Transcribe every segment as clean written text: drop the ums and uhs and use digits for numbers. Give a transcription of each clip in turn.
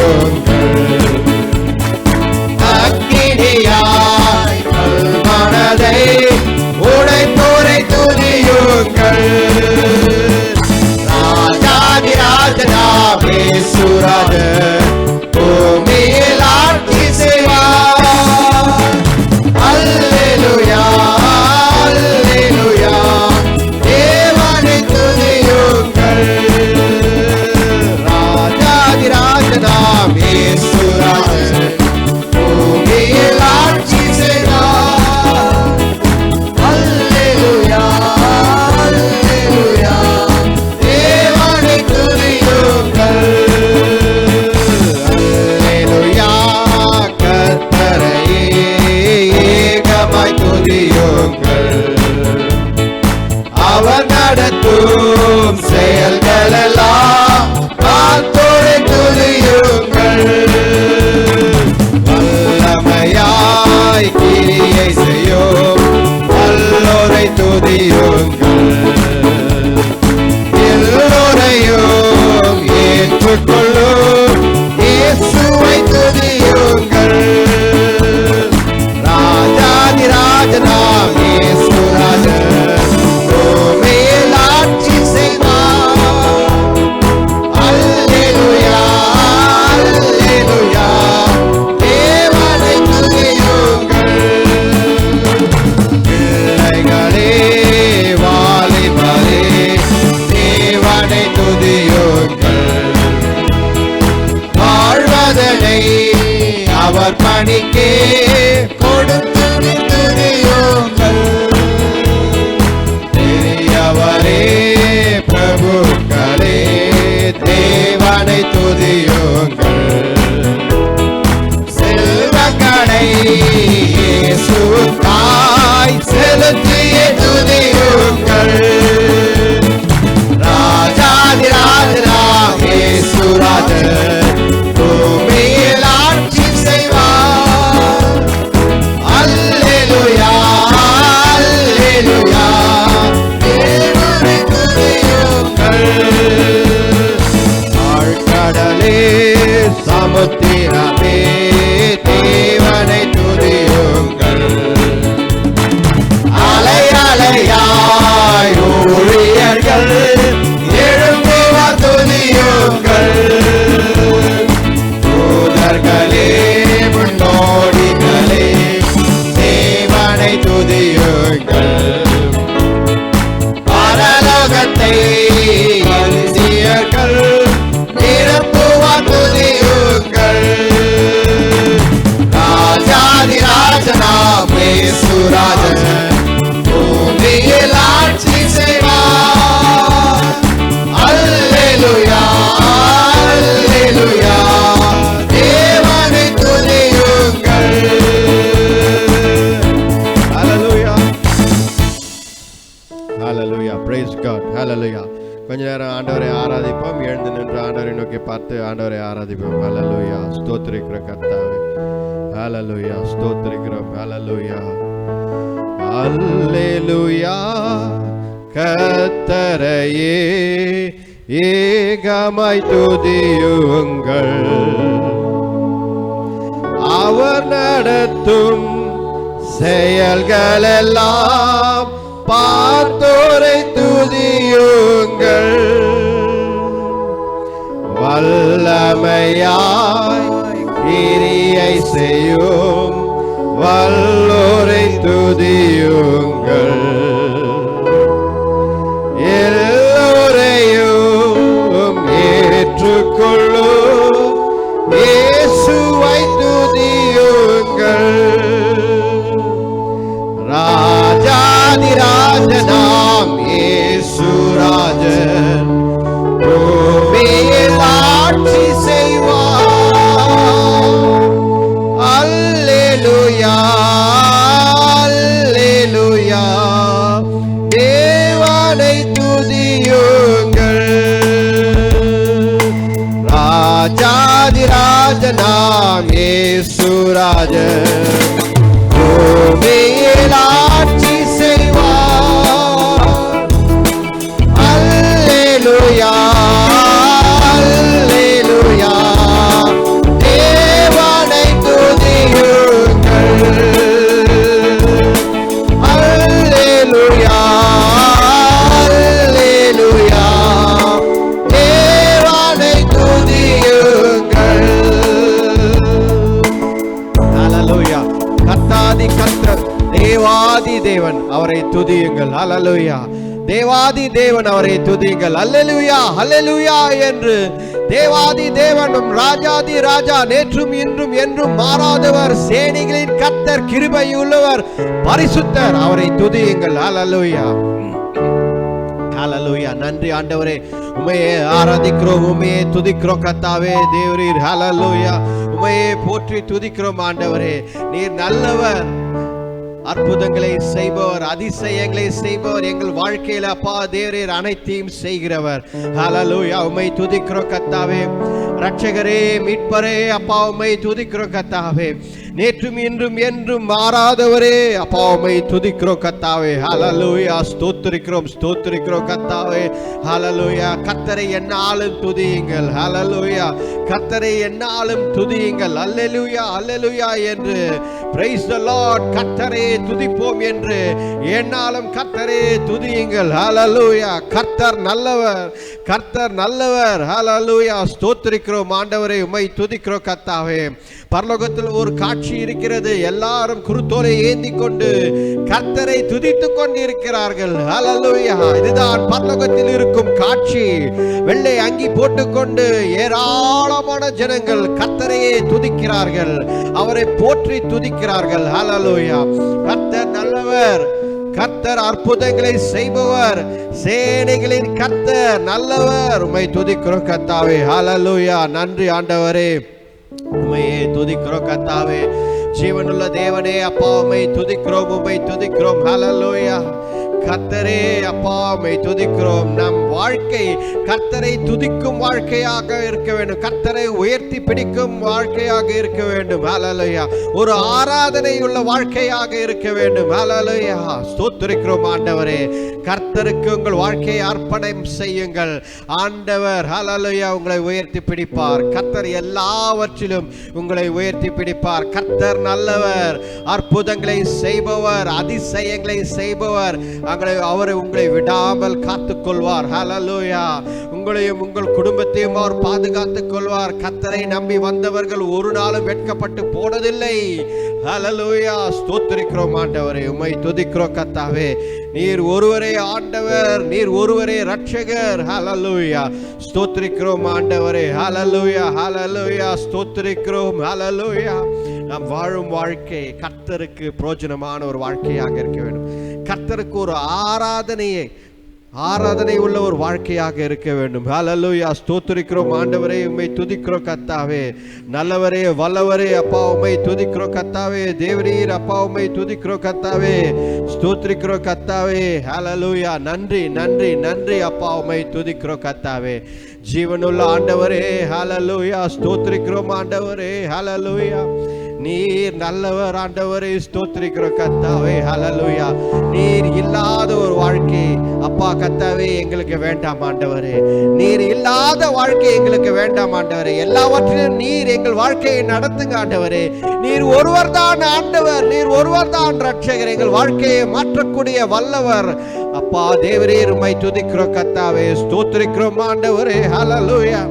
துதியுங்கள். அக்கினியாய் மனதை உடைப்போரை துதியுங்கள். ராஜாதி ராஜனாம் இயேசுராஜன் பூமியில் ஆட்சி செய்வார். அல்லேலூயா அல்லேலூயா தேவனை துதியுங்கள். ராஜாதி ராஜனாம் இயேசுராஜன் பூமியில் ஆட்சி செய்வார். அல்லேலூயா அல்லேலூயா தேவனை துதியுங்கள். அல்லேலூயா கர்த்தரையே ஏகமாய் துதியுங்கள். அவர் நடத்தும் செயல்களெல்லாம் காத்தோரை துதியுங்கள். வல்லமையாய் கிரியை செய்யும் வல்லோரை துதியுங்கள். எல்லோரையும் ஏற்றுக்கொள்ளும் இயேசுவை துதியுங்கள். ராஜாதி ராஜனாம் இயேசுராஜன் பூமியில் ஆட்சி செய்வார். அல்லேலூயா அல்லேலூயா தேவனை துதியுங்கள். பிள்ளைகளே வாலிபரே தேவனை துதியுங்கள். வாழ்வதனை அவர் பணிக்கே கொடுத்து துதியுங்கள். பெரியவரே பிரபுக்களே தேவனை துதியுங்கள். செல்வங்களை இயேசுவுக்காய் செலுத்திய துதியுங்கள். ராஜாதி ராஜனாம் இயேசுராஜன் பூமியில் ஆட்சி செய்வார். அல்லேலூயா அல்லேலூயா தேவனை துதியுங்கள். ஆழ்கடலே சமுத்திரமே தேவனை துதியுங்கள். அலை அலையாய் ஊழியர்கள் எழும்புவார் துதியுங்கள். தூதர்களே முன்னோடிகளே தேவனை துதியுங்கள். பரலோகத்தை அதிசயர்கள் நிரப்புவார் துதியுங்கள். ராஜாதி ராஜனாம் இயேசுராஜன் பூமியில் ஆட்சி செய்வார். அல்லேலூயா அல்லேலூயா தேவனை துதியுங்கள். ஹல்லேலூயா ஹல்லேலூயா பிரைஸ் காட் ஹல்லேலூயா. கொஞ்ச நேரம் ஆண்டவரை ஆராதிப்போம். எழுந்து நின்று ஆண்டவரை நோக்கி பார்த்து ஆண்டவரை ஆராதிப்போம். ஹல்லேலூயா ஸ்தோத்திரிக்கிற கர்த்தாவே. ஹல்லேலூயா ஸ்தோத்திரிக்கிறோம். ஹல்லேலூயா அல்லேலூயா கர்த்தரையே ஏகமாய் துதியுங்கள். அவர் நடத்தும் செயல்களெல்லாம் பார்த்தோரை துதியுங்கள். வல்லமையாய் கிரியை செய்யும் வல்லோரை துதியுங்கள். எல்லோரையும் ஏற்றுக்கொள்ளும் இயேசுவை துதியுங்கள். ராஜாதி ராஜனாம் இயேசுராஜன் பூமியில் ஆட்சி செய்வார். அல்லேலூயா அல்லேலூயா தேவனை துதியுங்கள். ராஜாதி ராஜனாம் இயேசுராஜன் பூமியில் ஆட்சி செய்வார். அல்லேலூயா அல்லேலூயா தேவன் அவரை துதியுங்கள். ஹல்லேலூயா. தேவாதி தேவன் அவரை துதியுங்கள். ஹல்லேலூயா ஹல்லேலூயா என்று தேவாதி தேவனும் ராஜாதி ராஜா, நேற்றும் இன்றும் என்றும் மாறாதவர், சேனைகளின் கர்த்தர், கிருபையுள்ளவர், பரிசுத்தர், அவரை துதியுங்கள். ஹல்லேலூயா ஹல்லேலூயா. நன்றி ஆண்டவரே, உம்மையே ஆராதிக்கிறோம், உம்மையே துதிக்கிறோம் கர்த்தாவே. தேவரீர் ஹல்லேலூயா. உம்மையே போற்றி துதிக்கிறோம் ஆண்டவரே. நீர் நல்லவர், அற்புதங்களை செய்பவர், அதிசயங்களை செய்பவர், எங்கள் வாழ்க்கையில அப்பா தேவரீர் அனைத்தையும் செய்கிறவர். ஹல்லேலூயா. உம்மை துதிக்கிறோம் கர்த்தாவே. ரட்சகரே, மீட்பரே, அப்பா உம்மை துதிக்கிறோம் கர்த்தாவே. நேற்றும் இன்றும் என்றும் மாறாதவரே, அப்பா உம்மை துதிக்கிறோம் கர்த்தாவே. ஹல்லேலூயா. ஸ்தோத்திரிக்கிறோம் ஸ்தோத்திரிக்கிறோம் கர்த்தாவே. ஹல்லேலூயா. கர்த்தரை என்னாலும் துதியுங்கள். ஹல்லேலூயா. கர்த்தரை என்னாலும் துதியுங்கள். ஹல்லேலூயா ஹல்லேலூயா என்று பிரைஸ் தி லார்ட். கர்த்தரை துதிப்போம் என்று என்னாலும் கர்த்தரை துதியுங்கள். ஹல்லேலூயா. கர்த்தர் நல்லவர், கர்த்தர் நல்லவர். ஹல்லேலூயா. ஸ்தோத்திரிக்கிறோம் ஆண்டவரே, உம்மை துதிக்கிறோம் கர்த்தாவே. பரலோகத்தில் ஒரு காட்சி இருக்கிறது. எல்லாரும் குருத்தோலை ஏந்தி கொண்டு கர்த்தரை துதித்துக் கொண்டு இருக்கிறார்கள். ஹல்லேலூயா. இதுதான் பரலோகத்தில் இருக்கும் காட்சி. வெள்ளை அங்கி போட்டுக்கொண்டு ஏராளமான ஜனங்கள் கர்த்தரையே துதிக்கிறார்கள், அவரை போற்றி துதிக்கிறார்கள். ஹல்லேலூயா. கர்த்தர் நல்லவர், கர்த்தர் அற்புதங்களை செய்பவர், சேனைகளின் கர்த்தர் நல்லவர். உம்மை துதிக்கிறோம் கர்த்தாவே. ஹல்லேலூயா. நன்றி ஆண்டவரே, உம்மையே துதிக்கிறோம் கர்த்தாவே. ஜீவனுள்ள தேவனே, அப்பா உம்மை துதிக்கிறோம், உம்மை துதிக்கிறோம். ஹல்லேலூயா. கர்த்தரே, அப்பா உம்மை துதிக்கிறோம். நம் வாழ்க்கை கர்த்தரை துதிக்கும் வாழ்க்கையாக இருக்க வேண்டும், கர்த்தரை உயர்த்தி பிடிக்கும் வாழ்க்கையாக இருக்க வேண்டும். ஹல்லேலூயா. ஒரு ஆராதனை உள்ள வாழ்க்கையாக இருக்க வேண்டும். ஹல்லேலூயா. ஸ்தோத்திரிக்கிறோம் ஆண்டவரே. கர்த்தருக்கு உங்கள் வாழ்க்கையை அர்ப்பணம் செய்யுங்கள். ஆண்டவர் ஹல்லேலூயா உங்களை உயர்த்தி பிடிப்பார். கர்த்தர் எல்லாவற்றிலும் உங்களை உயர்த்தி பிடிப்பார். கர்த்தர் நல்லவர், அற்புதங்களை செய்பவர், அதிசயங்களை செய்பவர். அவர் உங்களை விடாமல் காத்துக் கொள்வார். ஹல்லேலூயா. உங்களையும் உங்கள் குடும்பத்தையும் அவர் பாதுகாத்துக் கொள்வார். கர்த்தரை நம்பி வந்தவர்கள் ஒரு நாளும் வெட்கப்பட்டு போனதில்லை. ஹல்லேலூயா. ஸ்தோத்திரிக்கிறோம் ஆண்டவரே, உம்மை துதிக்கிறோம் கர்த்தாவே. நீர் ஒருவரே ஆண்டவர், நீர் ஒருவரே ரட்சகர். ஹல்லேலூயா. ஸ்தோத்திரிக்கிறோம் ஆண்டவரே. ஹல்லேலூயா ஹல்லேலூயா. ஸ்தோத்திரிக்கிறோம். ஹல்லேலூயா. நாம் வாழும் வாழ்க்கை கர்த்தருக்கு பிரயோஜனமான ஒரு வாழ்க்கையாக இருக்க வேண்டும். கர்த்தருக்கு ஒரு ஆராதனை உள்ள ஒரு வாழ்க்கையாக இருக்க வேண்டும். ஹல்லேலூயா. ஸ்தோத்திரிக்கிறோம் ஆண்டவரே, உம்மை துதிக்கிறோம் கர்த்தாவே. நல்லவரே, வல்லவரே, அப்பா உம்மை துதிக்கிறோம் கர்த்தாவே. தேவரீர், அப்பா உம்மை துதிக்கிறோம் கர்த்தாவே. ஸ்தோத்திரிக்கிறோம் கர்த்தாவே. ஹல்லேலூயா. நன்றி நன்றி நன்றி அப்பா, உம்மை துதிக்கிறோம் கர்த்தாவே. ஜீவனுள்ள ஆண்டவரே, ஹல்லேலூயா. ஸ்தோத்திரிக்கிறோம் ஆண்டவரே. ஹல்லேலூயா. நீர் நல்லவர் ஆண்டவரே. ஸ்தோத்திரிக்கிறோம் கர்த்தாவே. ஹல்லேலூயா. நீர் இல்லாத ஒரு வாழ்க்கை அப்பா கர்த்தாவே எங்களுக்கு வேண்டாம் ஆண்டவரே. நீர் இல்லாத வாழ்க்கை எங்களுக்கு வேண்டாம் ஆண்டவரே. எல்லாவற்றிலும் நீர் எங்கள் வாழ்க்கையை நடத்துங்க ஆண்டவரே. நீர் ஒருவர் தான் ஆண்டவர், நீர் ஒருவர் தான் ரட்சகர், எங்கள் வாழ்க்கையை மாற்றக்கூடிய வல்லவர் அப்பா. தேவரீர், உம்மை துதிக்கிறோம் கர்த்தாவே. ஸ்தோத்திரிக்கிறோம் ஆண்டவரே. ஹல்லேலூயா.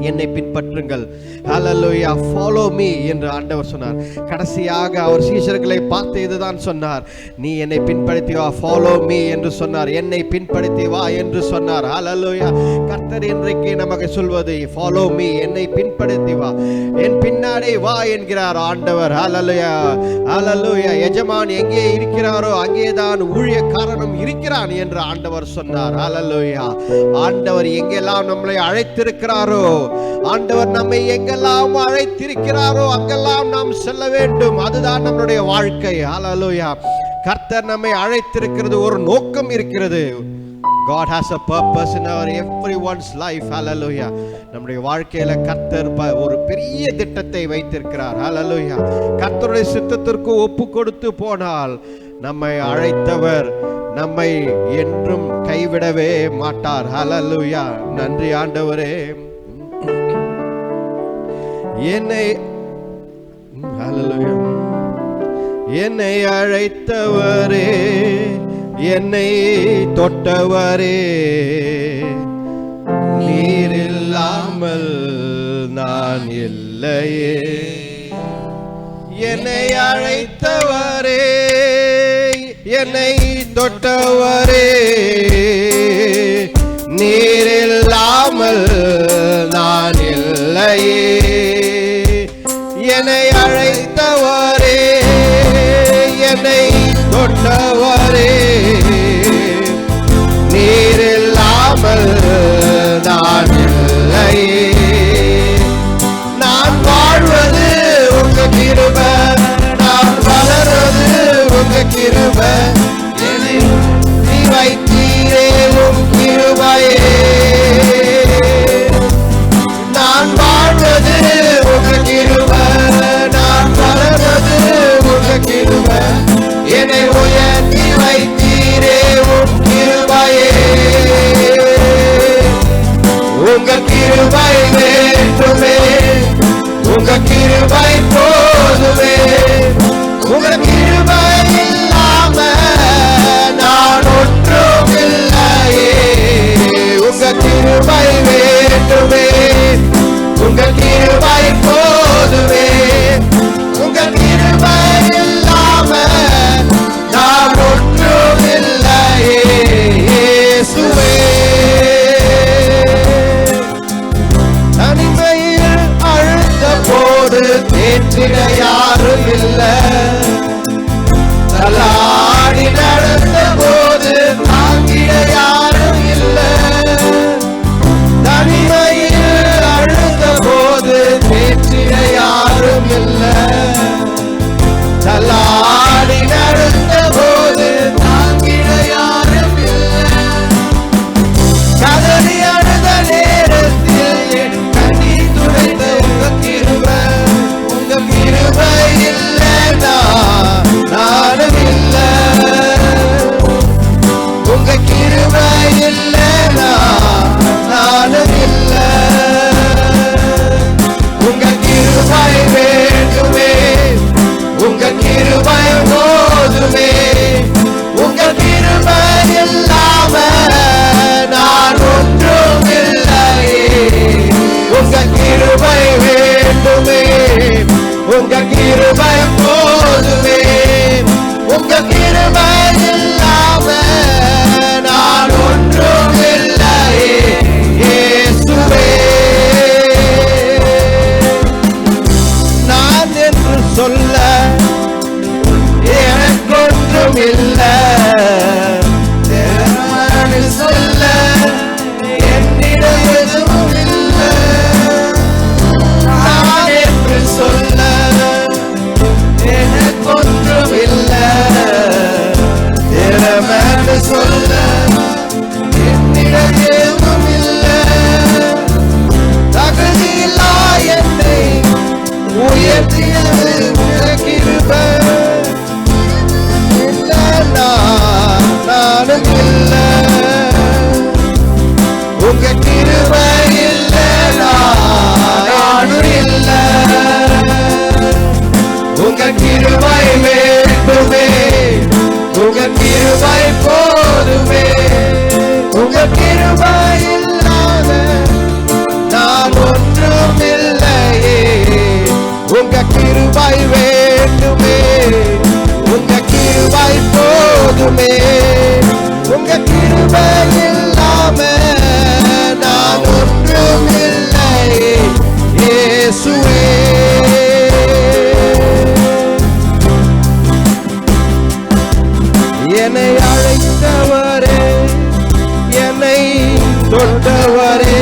என்னை பின்பற்றுங்கள். ஹல்லேலூயா. ஃபாலோ மீ என்று ஆண்டவர் சொன்னார். கடைசியாக அவர் சீஷர்களை பார்த்து இதுதான் சொன்னார், நீ என்னை பின்பற்றி வா, ஃபாலோ மீ என்று சொன்னார். என்னை பின்பற்றி வா என்று சொன்னார். ஹல்லேலூயா. கர்த்தர் இன்றைக்கு நமக்கு சொல்வது ஃபாலோ மீ, என்னை பின்பற்றி வா, என் பின்னாடி வா என்கிறார் ஆண்டவர். ஹல்லேலூயா ஹல்லேலூயா. எஜமான் எங்கே இருக்கிறாரோ அங்கேதான் ஊழியக்காரனும் இருக்கிறான் என்று ஆண்டவர் சொன்னார். ஹல்லேலூயா. ஆண்டவர் எங்கெல்லாம் நம்மளை அழைத்திருக்கிறாரோ, ஆண்டவர் நம்மை எங்கெல்லாம் அழைத்திருக்கிறாரோ அங்கெல்லாம் நாம் செல்ல வேண்டும். அதுதான் நம்முடைய வாழ்க்கை. ஹல்லேலூயா. கர்த்தர் நம்மை அழைத்திருக்கிறது, ஒரு நோக்கம் இருக்கிறது. God has a purpose in our everyone's life. Hallelujah. நம்முடைய வாழ்க்கையில கர்த்தர் ஒரு பெரிய திட்டத்தை வைத்திருக்கிறார். Hallelujah. கர்த்தருடைய சித்தத்திற்கு ஒப்பு கொடுத்து போனால் நம்மை அழைத்தவர் நம்மை என்றும் கைவிடவே மாட்டார். Hallelujah. நன்றி ஆண்டவரே. என்னை அழைத்தவரே, என்னை தொட்டவரே, நீர் இல்லாமல் நான் இல்லையே. என்னை அழைத்தவரே, என்னை தொட்டவரே, நீர் இல்லாமல் நான் இல்லையே. என்னை அழைத்தவரே, என்னை தொட்டவரே, நீர் இல்லாமல் நான் இல்லையே. நான் வாழ்வது உங்க கிருபை, நான் வளர்வது உங்க கிருபை, நீ வைத்தீரே உம் கிருபையே. நான் வாழ்வது உங்க கிருபை, நான் வளர்வது உங்க கிருபை, என்னை உயர்த்தி வைத்தீரே உம் கிருபையே. உங்க கிருபை வேண்டுமே, உங்க கிருபை போதுமே, உங்க கிருபை இல்லாம நான் ஒன்றும் இல்லையே. உங்க கிருபை வேண்டுமே, உங்க கிருபை போதுமே, உங்க கிருபை இல்லாம நான் ஒன்றும் இல்லையே. இயேசுவே, தனிமையில் அழுந்த போது தேற்றிட யாரும் இல்லை, தள்ளாடி நடந்த போது தாங்கிட யாரும் இல்லை. தனிமையில் அழுந்த போது தேற்றிட யாரும் இல்லை, தள்ளாடி நடந்த போது தாங்கிட யாரும் இல்லை. கதறி அழுத நேரத்தில் கண்ணீர் துடைத்த உங்க கிருபை, உங்க கிருபை இல்லைனா நானும் இல்லை. உங்க கிருபை இல்லைனா நானும் இல்லை. உங்க கிருபை வேண்டுமே, உங்க கிருபை போதுமே, உங்க கிருபை இல்லாம நான் ஒன்றும் இல்லையே. உங்க கிருபை வேண்டுமே, உங்க கிருபை போதுமே, உங்க கிருபை இல்லாம நான் ஒன்றும் இல்லையே. இயேசுவே, நான் என்று சொல்ல எனக்கொன்றும் இல்லை, சொல்ல என்னிடம் எதுவும் இல்லை. நான் என்று சொல்ல எனக்கொன்றும் இல்லை, திறமென்று சொல்ல என்னிடம் எதுவும் இல்லை. தகுதியில்லா என்னை உயர்த்தியது உங்க கிருபை, நானும் இல்லை. உங்க கிருபை இல்லைனா நானும் இல்லை. உங்க கிருபை வேண்டுமே, உங்க கிருபை போதுமே, உங்க கிருபை இல்லாத நான் ஒன்றும் இல்லையே. உங்க கிருபை வேண்டுமே, உங்க கிருபை போதுமே, உங்க கிருபை இல்லாம நான் ஒன்றும் இல்லையே. இயேசுவே, என்னை அழைத்தவரே, என்னை தொட்டவரே,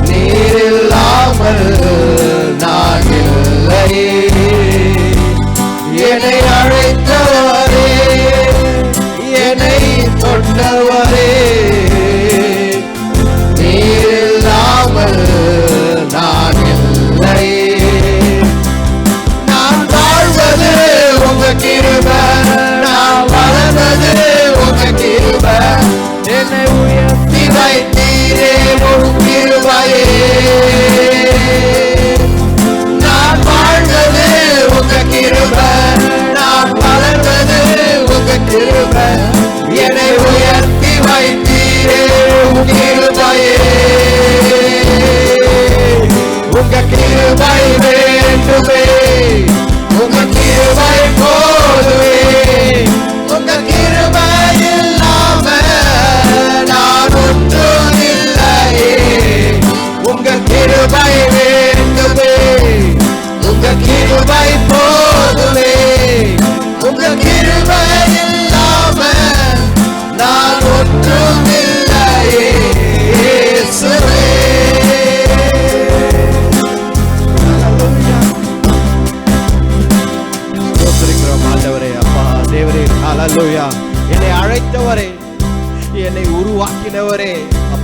நீர் இல்லாமல் நான் இல்லையே. என்னை அழைத்தவரே, என்னை தொட்டவரே, நீர் இல்லாமல் நான் இல்லையே. நான் வாழ்வது உங்க கிருபை, நான் வளர்வது உங்க கிருபை, என்னை உயர்த்தி வைத்தீரே உன் கிருபையே.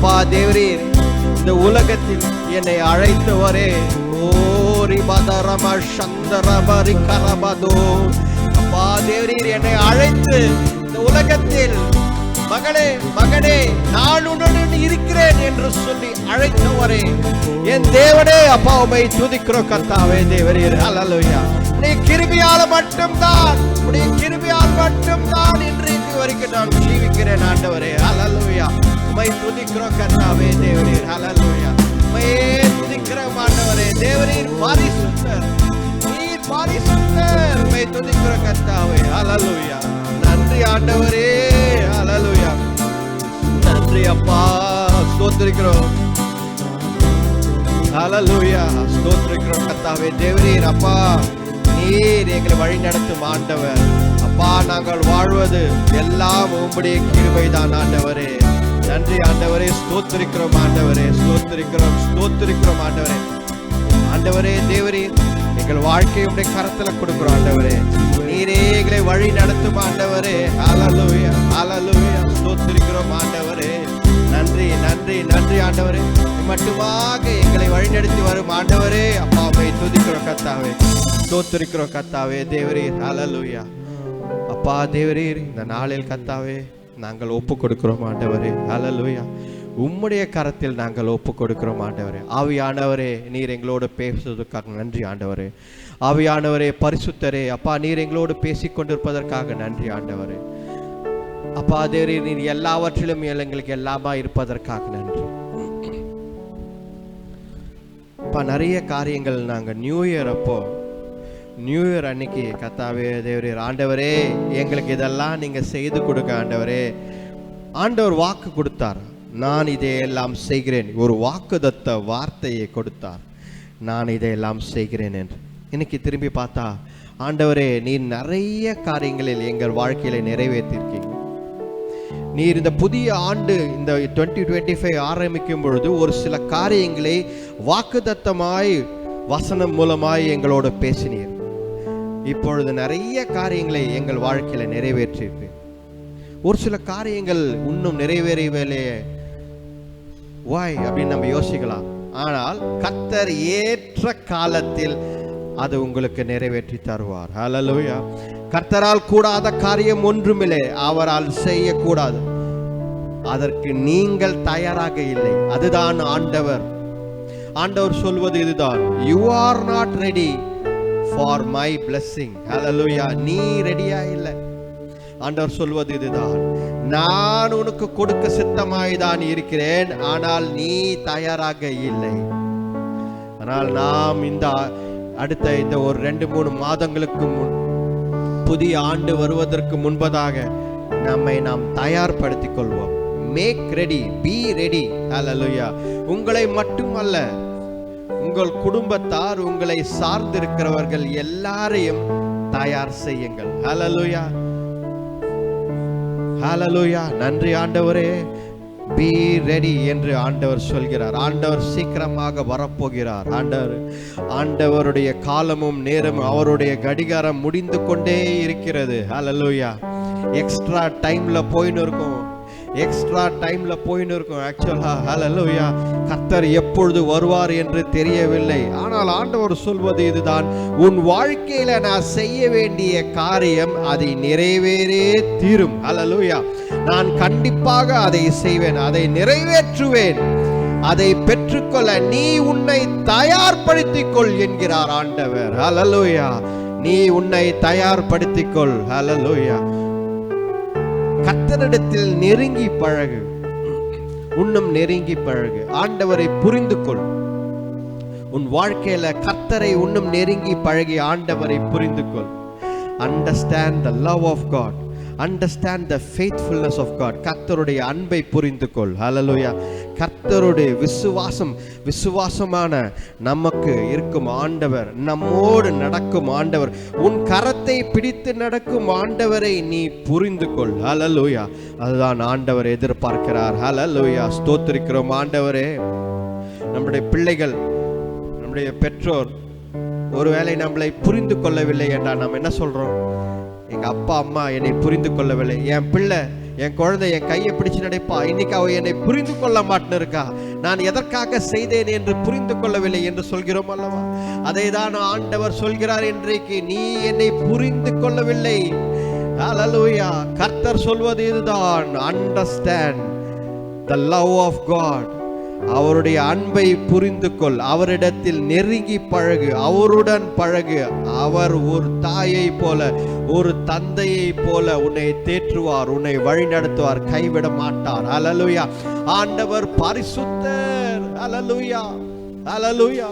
அப்பா தேவரீர், இந்த உலகத்தில் என்னை அழைத்தவரே, அப்பா தேவரீர் என்னை அழைத்து இந்த உலகத்தில் மகளே மகனே நான் உன்னுடன் இருக்கிறேன் என்று சொல்லி அழைத்தவரே, என் தேவனே அப்பா உம்மை துதிக்கிறோம் கர்த்தாவே தேவரீர். ஹல்லேலூயா. உம்முடைய கிருபையால் மட்டும்தான், உம்முடைய கிருபையால் மட்டும்தான் இன்றைக்கு வரைக்கும் நான் ஜீவிக்கிறேன் ஆண்டவரே. ஹல்லேலூயா. உம்மை துதிக்கிறோம் கர்த்தாவே தேவரீர். ஹல்லேலூயா. உம்மையே துதிக்கிறோம் ஆண்டவரே தேவரீர். பரிசுத்தர், நீர் பரிசுத்தர். உம்மை துதிக்கிறோம் கர்த்தாவே. ஹல்லேலூயா. நன்றி ஆண்டவரே. ஹல்லேலூயா. நன்றி அப்பா, ஸ்தோத்திரிக்கிறோம். ஹல்லேலூயா. ஸ்தோத்திரிக்கிறோம் கர்த்தாவே தேவரீர். அப்பா நீர் எங்களை வழி நடத்தும் ஆண்டவர். அப்பா நாங்கள் வாழ்வது எல்லாம் உம்முடைய கிருபைதான் ஆண்டவரே. நன்றி ஆண்டவரே. ஸ்தோத்திரிக்கிறோம் ஆண்டவரே. ஸ்தோத்திரிக்கிறோம், ஸ்தோத்திரிக்கிறோம் ஆண்டவரே. ஆண்டவரே தேவரீர், எங்கள் வாழ்க்கையை உம்முடைய கரத்துல கொடுக்கிறோம் ஆண்டவரே. நீரே எங்களை வழி நடத்தும் ஆண்டவரே. ஹல்லேலூயா, ஹல்லேலூயா. ஸ்தோத்திரிக்கிறோம் ஆண்டவரே. நன்றி நன்றி நன்றி ஆண்டவரே. மட்டுமாக எங்களை வழிநடத்தி வரும் ஆண்டவரே. அப்பாவை துதிக்கிறோம் கர்த்தாவே, ஸ்தோத்திரிக்கிறோம் கர்த்தாவே தேவரீர். ஹல்லேலூயா. அப்பா தேவரீர், இந்த நாளில் கர்த்தாவே நாங்கள் ஒப்பு கொடுக்கிறோம் ஆண்டவரே. ஹல்லேலூயா. உம்முடைய கரத்தில் நாங்கள் ஒப்பு கொடுக்கிறோம் ஆண்டவரே. ஆவியானவரே, நீர் எங்களோடு பேசுவதற்காக நன்றி ஆண்டவரே. ஆவியானவரே, பரிசுத்தரே, அப்பா நீர் எங்களோடு பேசிக் கொண்டிருப்பதற்காக நன்றி ஆண்டவரே. அப்பா தேவரீர், நீர் எல்லாவற்றிலும் எங்களுக்கு எல்லாமா இருப்பதற்காக நன்றி. அப்பா நிறைய காரியங்கள் நாங்கள் நியூ இயர் அன்னைக்கு கர்த்தாவே தேவரீர் ஆண்டவரே, எங்களுக்கு இதெல்லாம் நீங்க செய்து கொடுக்க ஆண்டவரே. ஆண்டவர் வாக்கு கொடுத்தார், நான் இதையெல்லாம் செய்கிறேன். ஒரு வாக்குதத்த வார்த்தையை கொடுத்தார், நான் இதையெல்லாம் செய்கிறேன் என்று. இன்னைக்கு திரும்பி பார்த்தா ஆண்டவரே, நீர் நிறைய காரியங்களில் எங்கள் வாழ்க்கையில நிறைவேற்றிருக்கீங்க. நீர் இந்த புதிய ஆண்டு, இந்த 2025 ஆரம்பிக்கும் பொழுது ஒரு சில காரியங்களை வாக்குதத்தமாய் வசனம் மூலமாய் எங்களோடு பேசினீர். இப்பொழுது நிறைய காரியங்களை எங்கள் வாழ்க்கையில நிறைவேற்றிருக்கு. ஒரு சில காரியங்கள் இன்னும் நிறைவேறவில்லையே, வாய் அப்படின்னு நம்ம யோசிக்கலாம். ஆனால் கர்த்தர் ஏற்ற காலத்தில் அது உங்களுக்கு நிறைவேற்றி தருவார். ஹல்லேலூயா. கர்த்தரால் கூடாத காரியம் ஒன்றுமில்லை, அவரால் செய்யக்கூடாது. அதற்கு நீங்கள் தயாராக இல்லை. அதுதான் ஆண்டவர் சொல்வது இதுதான், you are not ready for my blessing. ஹல்லேலூயா. நீ ரெடியா இல்லை. ஆண்டவர் சொல்வது இதுதான், நான் உனக்கு கொடுக்க சித்தமாய்தான் இருக்கிறேன், ஆனால் நீ தயாராக இல்லை. ஆனால் நாம் அடுத்த இந்த ஒரு 2-3 மாதங்களுக்கு முன், புதிய ஆண்டு வருவதற்கு முன்பதாக நாம் தயார்படுத்திக் கொள்வோம். Make ready, be ready. Hallelujah. உங்களை மட்டுமல்ல, உங்கள் குடும்பத்தார், உங்களை சார்ந்திருக்கிறவர்கள் எல்லாரையும் தயார் செய்யுங்கள். ஹல்லேலூயா, ஹல்லேலூயா. நன்றி ஆண்டவரே. பி ரெடி என்று ஆண்டவர் சொல்கிறார். ஆண்டவர் சீக்கிரமாக வரப்போகிறார். ஆண்டவருடைய காலமும் நேரமும், அவருடைய கடிகாரம் முடிந்து கொண்டே இருக்கிறது. ஹல்லேலூயா. எக்ஸ்ட்ரா டைம்ல போயின்னு இருக்கும். ஆக்சுவலா ஹல்லேலூயா. கர்த்தர் எப்பொழுது வருவார் என்று தெரியவில்லை. ஆனால் ஆண்டவர் சொல்வது இதுதான், உன் வாழ்க்கையில நான் செய்ய வேண்டிய காரியம் அதை நிறைவேறே தீரும். ஹல்லேலூயா. நான் கண்டிப்பாக அதை செய்வேன், அதை நிறைவேற்றுவேன். அதை பெற்றுக்கொள்ள நீ உன்னை தயார்படுத்திக் கொள் என்கிறார் ஆண்டவர். ஹல்லேலூயா. நீ உன்னை தயார்படுத்திக் கொள். ஹல்லேலூயா. கர்த்தரிடத்தில் நெருங்கி பழகு, உன்னும் நெருங்கி பழகு. ஆண்டவரை புரிந்து கொள். உன் வாழ்க்கையில கர்த்தரை உன்னும் நெருங்கி பழகி ஆண்டவரை புரிந்து கொள். Understand the love of God. Understand the faithfulness of God. கர்த்தருடைய அன்பை புரிந்து கொள். ஹல்லேலூயா. கர்த்தருடைய விசுவாசமான நமக்கு இருக்கும் ஆண்டவர், நம்மோடு நடக்கும் ஆண்டவர், உன் கரத்தை பிடித்து நடக்கும் ஆண்டவரை நீ புரிந்து கொள். ஹல்லேலூயா. அதுதான் ஆண்டவர் எதிர்பார்க்கிறார். ஹல்லேலூயா. ஸ்தோத்திரிக்கிறோம் ஆண்டவரே. நம்முடைய பிள்ளைகள், நம்முடைய பெற்றோர் ஒருவேளை நம்மளை புரிந்து கொள்ளவில்லை என்றால் நாம் என்ன சொல்றோம்? எங்க அப்பா அம்மா என்னை புரிந்து கொள்ளவில்லை, என் பிள்ளை என் குழந்தை என் கையை பிடிச்சு நடைப்பா, இன்னைக்கு அவ என்னை புரிந்து கொள்ள மாட்டேன்னு இருக்கா, நான் எதற்காக செய்தேன் என்று புரிந்து கொள்ளவில்லை என்று சொல்கிறோம் அல்லவா? அதை தான் ஆண்டவர் சொல்கிறார், இன்றைக்கு நீ என்னை புரிந்து கொள்ளவில்லை. ஹல்லேலூயா. கர்த்தர் சொல்வது இதுதான், understand the love of God. அவருடைய அன்பை புரிந்து கொள், அவரிடத்தில் நெருங்கி பழகு, அவருடன் பழகு. அவர் ஒரு தாயை போல, ஒரு தந்தையை போல உன்னை தேற்றுவார், உன்னை வழி நடத்துவார், கைவிட மாட்டார். ஹல்லேலூயா. ஆண்டவர் பரிசுத்தர். ஹல்லேலூயா, ஹல்லேலூயா.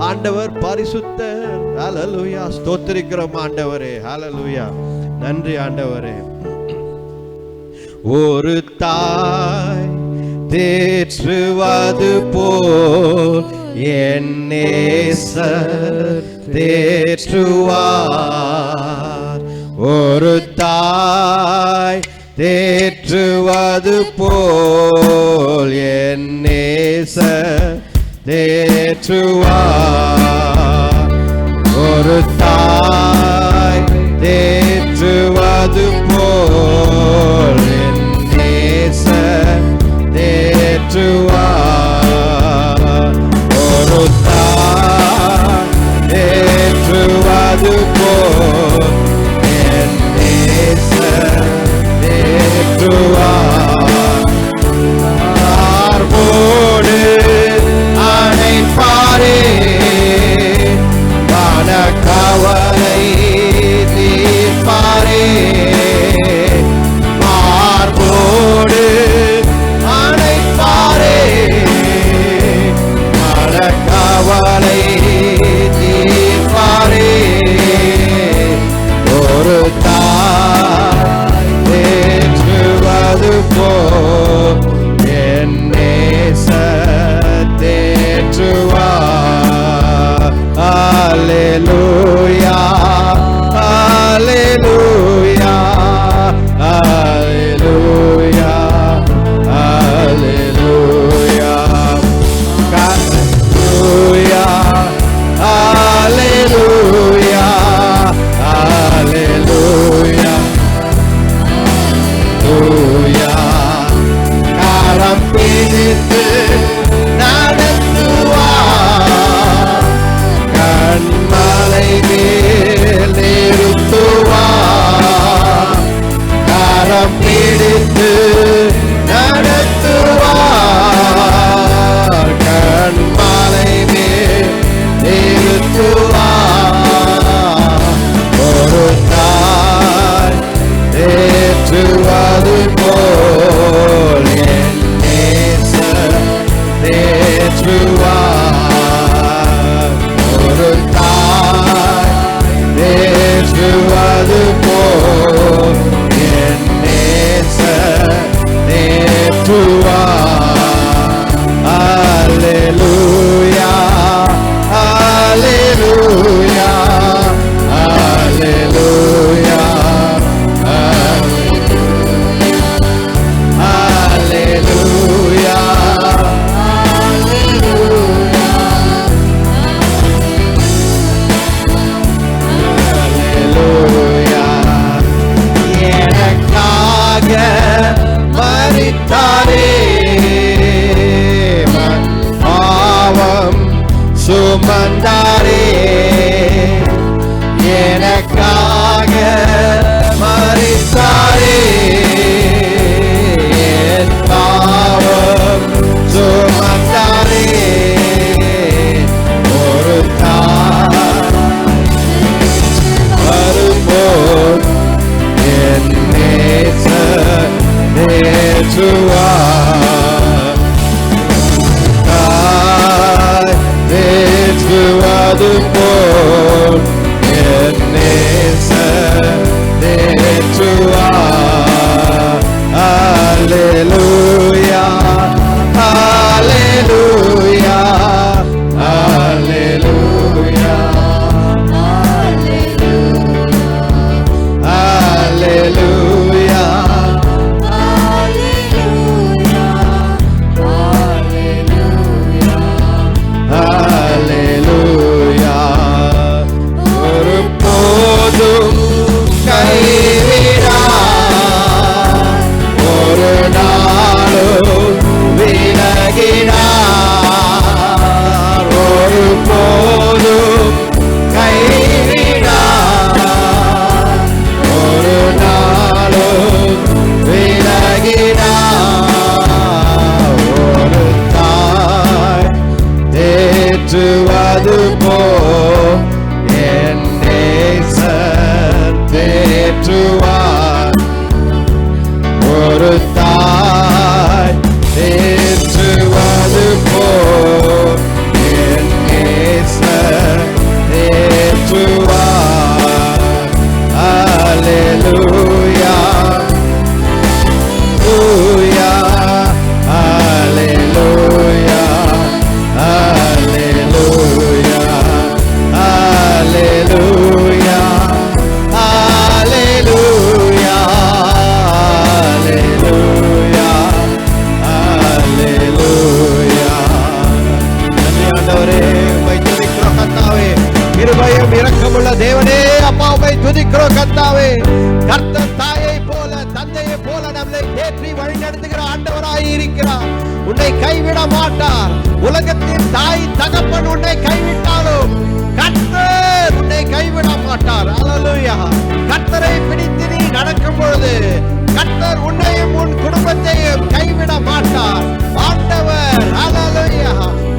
ஆண்டவர் பரிசுத்தர். ஹல்லேலூயா. ஸ்தோத்திரிக்கிறோம் ஆண்டவரே. ஹல்லேலூயா. நன்றி ஆண்டவரே. ஒரு தாய் தேற்றுவது போல் என் நேசர் தேற்றுவார். ஒரு தாய் தேற்றுவது போல் என் நேசர் தேற்றுவார். ஒரு தாய் தேற்றுவது போல் என் நேசர் தேற்றுவார். ஒரு தாய் தேற்றுவது போல் என் நேசர் தேற்றுவார். மார்போடு அணைப்பாரே, கவலை தீர்ப்பாரே. மார்போடு அணைப்பாரே, கவலை தீர்ப்பாரே. ஒரு தாய் தேற்றுவது தேற்றுவது போல் என் நேசர் தேற்றுவார். ஒரு தாய் தேற்றுவது போல் என் நேசர் தேற்றுவார். அல்லேலூயா, அல்லேலூயா, அல்லேலூயா, அல்லேலூயா, அல்லேலூயா, அல்லேலூயா, அல்லேலூயா, அல்லேலூயா. நன்றி ஆண்டவரே, உம்மை துதிக்கிறோம் கர்த்தாவே. கிருபையும் இரக்கமுள்ள தேவனே, அப்பா உம்மை துதிக்கிறோம் கர்த்தாவே. கர்த்தர் தாயை போல தந்தையை போல நம்மை தேற்றி வழி நடத்துகிற ஆண்டவராய் இருக்கிறார். உன்னை கைவிட மாட்டார். உலகத்தின் தாய் தகப்பன் உன்னை கைவிட்டாலும் கர்த்தர் உன்னை கைவிட மாட்டார். அல்லேலூயா. கர்த்தரை பிடித்து நீ நடக்கும் பொழுது கர்த்தர் உன்னையும் உன் குடும்பத்தையும் கைவிட மாட்டார். ஆண்டவர் அல்லேலூயா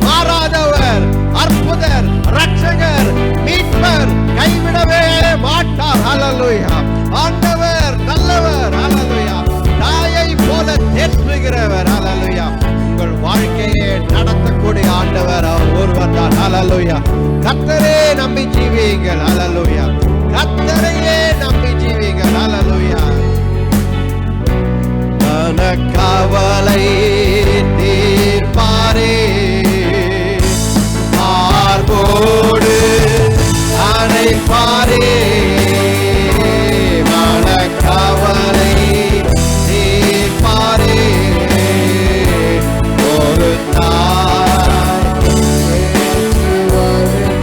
மாறாதவர், அற்புதர், ரட்சகர், மீட்பர், கைவிடவே மாட்டார். அல்லேலூயா. ஆண்டவர் நல்லவர். அல்லேலூயா. தாயை போல தேற்றுகிறவர். அல்லேலூயா. உங்கள் வாழ்க்கையை நடத்தக்கூடிய ஆண்டவர் அவர் ஒருவர் தான். அல்லேலூயா. கர்த்தரே நம்பி ஜீவியுங்கள். அல்லேலூயா. கர்த்தரையே நம்பி ஜீவியுங்கள். அல்லேலூயா. மனக்கவலை தீர்ப்பாரே, மார்போடு அணைப்பாரே. மனக்கவலை தீர்ப்பாரே, ஒரு தாய்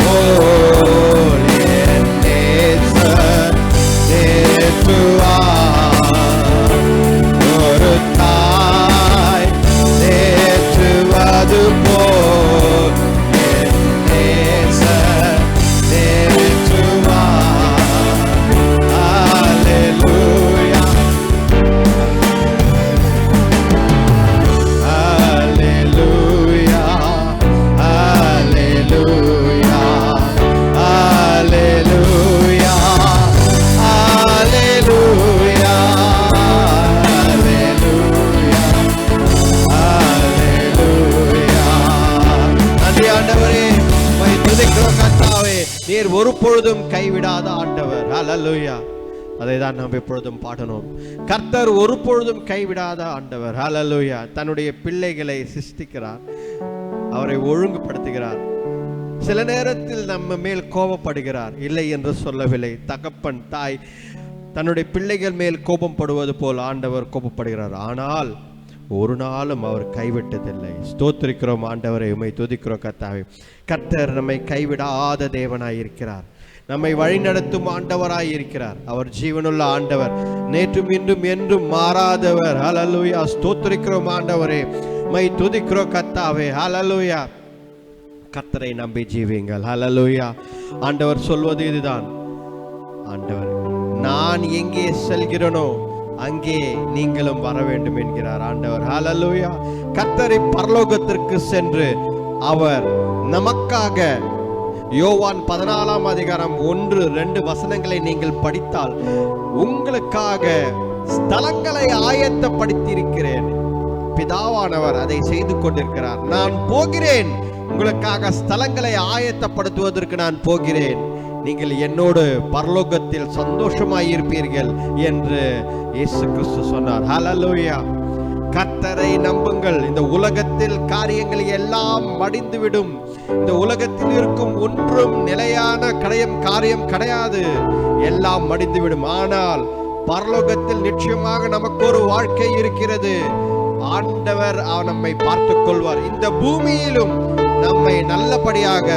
போல் என் நேசர் தேற்றுவார். ஒரு தாய் தேற்றுவது போல் என் நேசர் தேற்றுவார். அல்லேலூயா, அல்லேலூயா, அல்லேலூயா, அல்லேலூயா, அல்லேலூயா, அல்லேலூயா. நன்றி ஆண்டவரே, உம்மை துதிக்கிறோம் கர்த்தாவே. நீர் ஒரு பொழுதும் கைவிடாத ஆண்டவர். அல்லேலூயா. அதை தான் நாம் எப்பொழுதும் பாடணும். கர்த்தர் ஒரு பொழுதும் கைவிடாத ஆண்டவர். அல்லேலூயா. தன்னுடைய பிள்ளைகளை சிருஷ்டிக்கிறார், அவரை ஒழுங்குபடுத்துகிறார். சில நேரத்தில் நம்ம மேல் கோபப்படுகிறார், இல்லை என்று சொல்லவில்லை. தகப்பன் தாய் தன்னுடைய பிள்ளைகள் மேல் கோபப்படுவது போல் ஆண்டவர் கோபப்படுகிறார். ஆனால் ஒரு நாளும் அவர் கைவிட்டதில்லை. ஸ்தோத்திரிக்கிறோம் ஆண்டவரை, உம்மை துதிக்கிறோம் கர்த்தாவே. கர்த்தர் நம்மை கைவிடாத தேவனாய் இருக்கிறார். நம்மை வழிநடத்தும் ஆண்டவராய் இருக்கிறார். அவர் ஜீவனுள்ள ஆண்டவர், நேற்றும் இன்றும் என்றும் மாறாதவர். அல்லேலூயா. ஸ்தோத்திரிக்கிறோம் ஆண்டவரே, உம்மை துதிக்கிறோம் கர்த்தாவே. அல்லேலூயா. கர்த்தரை நம்பி ஜீவியுங்கள். அல்லேலூயா. ஆண்டவர் சொல்வது இதுதான். ஆண்டவர், நான் எங்கே செல்கிறேனோ அங்கே நீங்களும் வர வேண்டும் என்கிறார் ஆண்டவர். அல்லேலூயா. கர்த்தரை பரலோகத்திற்கு சென்று அவர் நமக்காக யோவான் 14ஆம் அதிகாரம் 1-2 வசனங்களை நீங்கள் படித்தால் உங்களுக்காக ஸ்தலங்களை ஆயத்தப்படுத்தியிருக்கிறேன். பிதாவானவர் அதை செய்து கொண்டிருக்கிறார். நான் போகிறேன், உங்களுக்காக ஸ்தலங்களை ஆயத்தப்படுத்துவதற்கு நான் போகிறேன். நீங்கள் என்னோடு பரலோகத்தில் சந்தோஷமாயிருப்பீர்கள் என்று இயேசு கிறிஸ்து சொன்னார். ஹல்லேலூயா. கர்த்தரை நம்புங்கள். இந்த உலகத்தில் காரியங்கள் எல்லாம் மடிந்துவிடும். இந்த உலகத்தில் இருக்கும் ஒன்றும் நிலையான காரியம் கிடையாது. எல்லாம் மடிந்துவிடும். ஆனால் பரலோகத்தில் நிச்சயமாக நமக்கு ஒரு வாழ்க்கை இருக்கிறது. ஆண்டவர் நம்மை பார்த்துக் கொள்வார். இந்த பூமியிலும் நம்மை நல்லபடியாக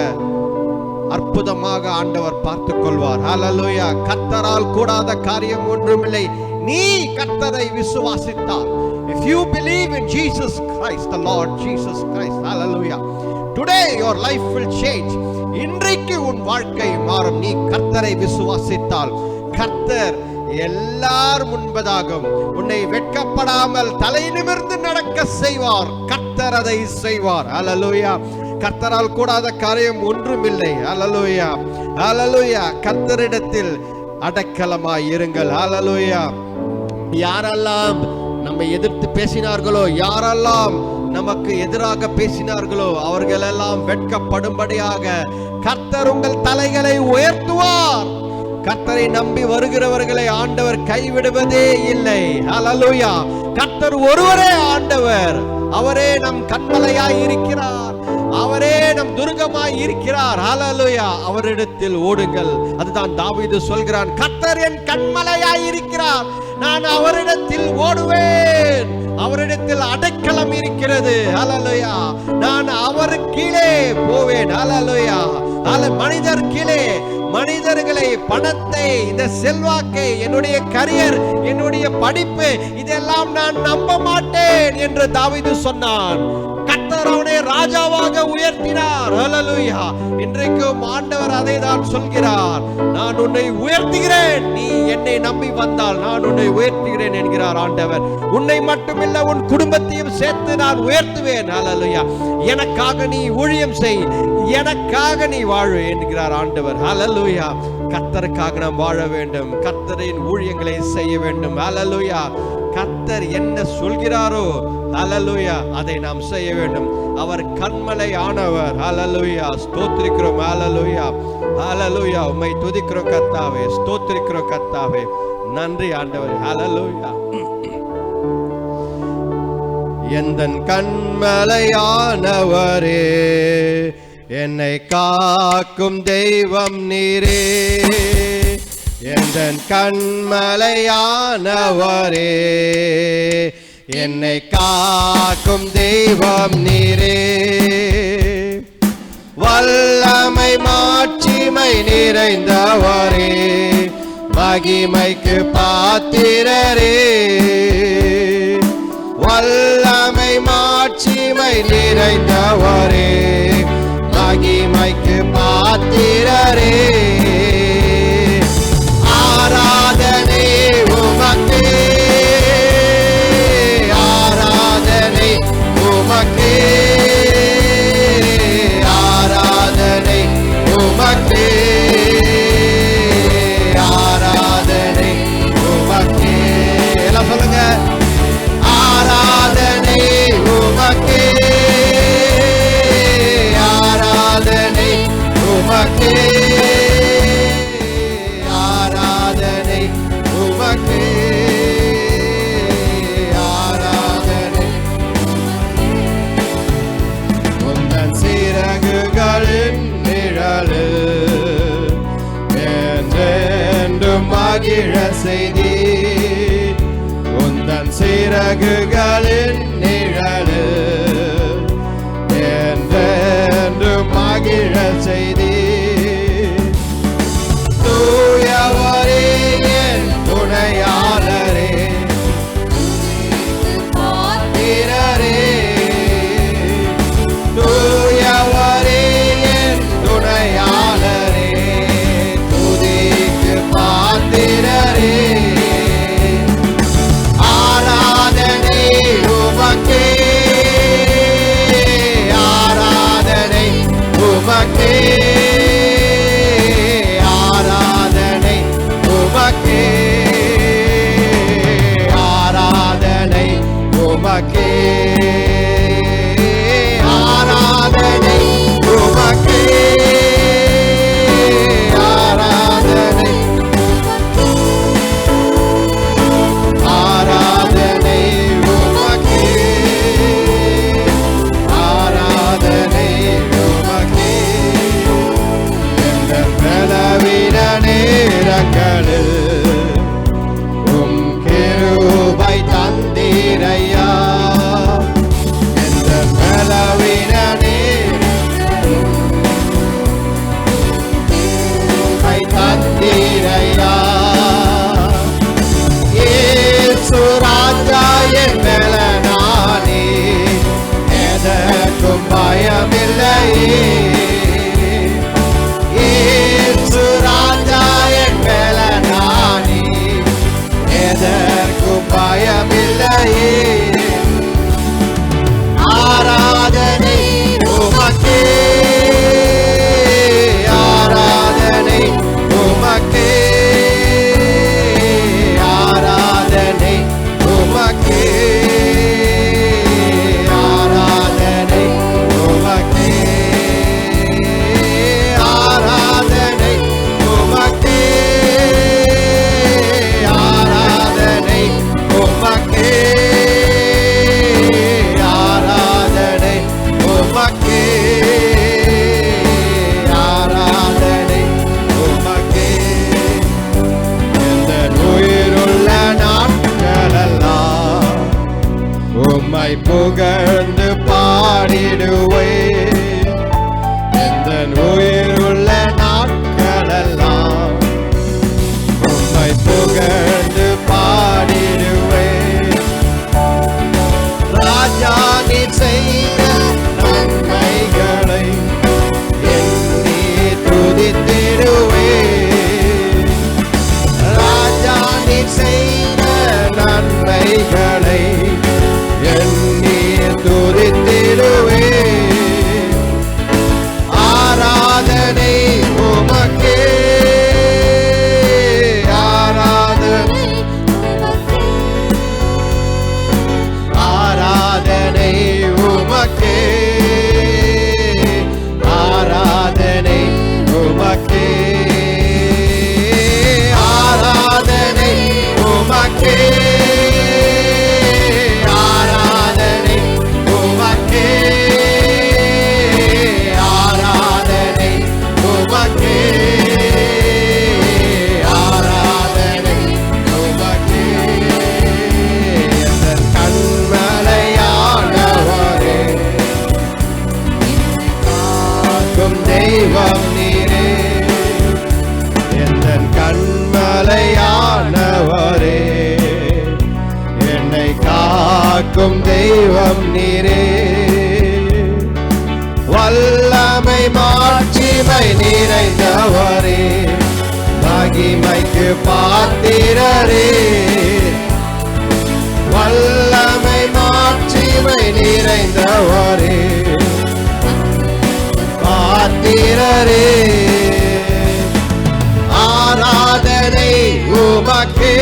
அற்புதமாக ஆண்டவர் பார்த்துக் கொள்வார். ஹல்லேலூயா. கர்த்தரால் கூடாத காரியம் ஒன்றுமில்லை. நீ கர்த்தரை விசுவாசித்தால், if you believe in Jesus Christ, the Lord Jesus Christ, hallelujah, today your life will change. இன்றைக்கு உன் வாழ்க்கை மாறும். நீ கர்த்தரை விசுவாசித்தால் கர்த்தர் எல்லார் முன்பதாகவும் உன்னை வெட்கப்படாமல் தலை நிமிர்ந்து நடக்க செய்வார். கர்த்தர் அதை செய்வார். ஹல்லேலூயா. கர்த்தரால் கூடாத காரியம் ஒன்றுமில்லை. ஹல்லேலூயா, ஹல்லேலூயா. கர்த்தரிடத்தில் அடைக்கலமாய் இருங்கள். ஹல்லேலூயா. யாரெல்லாம் நம்மை எதிர்த்து பேசினார்களோ, யாரெல்லாம் நமக்கு எதிராக பேசினார்களோ, அவர்களெல்லாம் வெட்கப்படும்படியாக கர்த்தர் உங்கள் தலைகளை உயர்த்துவார். கர்த்தரை நம்பி வருகிறவர்களை ஆண்டவர் கைவிடுவதே இல்லை. ஹல்லேலூயா. கர்த்தர் ஒருவரே ஆண்டவர். அவரே நம் கண்மலையாய் இருக்கிறார். அவரே நம் துர்கமாய் இருக்கிறார். ஹல்லேலூயா. அவரிடத்தில் ஓடுங்கள். அதுதான் தாவீது சொல்கிறான், கர்த்தர் என் கண்மலையாய் இருக்கிறார், நான் அவரிடத்தில் ஓடுவேன். அவரிடத்தில் அடைக்கலம் இருக்கிறது. ஹல்லேலூயா. நான் அவர் கீழே போவேன். ஹல்லேலூயா. மனிதர் கீழே, மனிதர்களை, பணத்தை, இந்த செல்வாக்கை, என்னுடைய கரியர், என்னுடைய படிப்பு, இதெல்லாம் நான் நம்ப மாட்டேன் என்று தாவீது சொன்னான். கர்த்தர் அவனை ராஜாவாக உயர்த்தினார். ஹல்லேலூயா. இன்றைக்கும் ஆண்டவர் அதை தான் சொல்கிறார், நான் உன்னை உயர்த்துகிறேன், நீ என்னை நம்பி வந்தால் நான் உன்னை உயர்த்துகிறேன் என்கிறார் ஆண்டவர். உன்னை மட்டுமில்ல, உன் குடும்பத்தையும் சேர்த்து நான் உயர்த்துவேன். ஹல்லேலூயா. எனக்காக நீ ஊழியம் செய், எனக்காக நீ வாழு என்கிறார் ஆண்டவர். ஹல்லேலூயா. கர்த்தருக்காக நாம் வாழ வேண்டும், கர்த்தரின் ஊழியங்களை செய்ய வேண்டும். ஹல்லேலூயா. கர்த்தர் என்ன சொல்கிறாரோ, ஹல்லேலூயா, அதை நாம் செய்ய வேண்டும். அவர் கண்மலை ஆனவர். ஹல்லேலூயா. ஸ்தோத்திரிக்கிறோம். ஹல்லேலூயா, ஹல்லேலூயா. உம்மை துதிக்கிறோம் கர்த்தாவே, ஸ்தோத்திரிக்கிறோம் கர்த்தாவே. நன்றி ஆண்டவரே. ஹல்லேலூயா. எந்தன் கண்மலையானவரே, என்னை காக்கும் தெய்வம் நீரே. எந்தன் கண்மலையானவரே, என்னை காக்கும் தெய்வம் நீரே. வல்லமை மாட்சிமை நிறைந்தவரே, மகிமைக்கு பாத்திரரே. வல்லமை மாட்சிமை நிறைந்தவரே, மகிமைக்கு பாத்திரரே. ஆராதனை உமக்கே, ஆராதனை உமக்கே, ஆராதனை உமக்கே, ஆராதனை உமக்கே. எல்லாம் சொல்லுங்க, ஆராதனை உமக்கே, ஆராதனை உமக்கே, ஆராதனை உமக்கே, ஆராதனை. உந்தன் சிறகுகளின் நிழலில் என்றென்றும் மகிழ செய்தி. உந்தன் சிறகுகளின் நிழலில் என்றென்றும் மகிழ செய்தி. தூயவரே என் துணையாளரே, பாத்திரரே. தூயவரே என் துணையாளரே, துதிக்கு பாத்திரரே. ஆராதனை உமக்கே ஆராதனை உமக்கே. இந்த உயிருள்ள நாட்களெல்லாம் உம்மை புகழ்ந்து பாடிடுவேன். இந்த உயிருள்ள நாட்களெல்லாம் உம்மை புகழ்ந்து பாடிடுவேன். ராஜா நீ செய்த நன்மைகளை எண்ணி துதித்திடுவேன். ராஜா நீ செய்த நன்மைகளை எண்ணி துதித்திடுவேன். ஆராதனை உமக்கே ஆராதனை ஆராதனை உமக்கே ஆராதனை உமக்கே ஆராதனை உமக்கே ஆராதனை உமக்கே ஆராதனை உமக்கே ஆராதனை உமக்கே. என் கண்மலையானவரே காக்கும் தெய்வம் நீரே. என் கண்மலையானவரே என்னை காக்கும் தெய்வம் நீரே. வல்லமை மாட்சிமை நிறைந்தவரே மகிமைக்கு பாத்திரரே. வல்லமை மாட்சிமை நிறைந்தவரே பாத்திரரே. ஆராதனை உமக்கே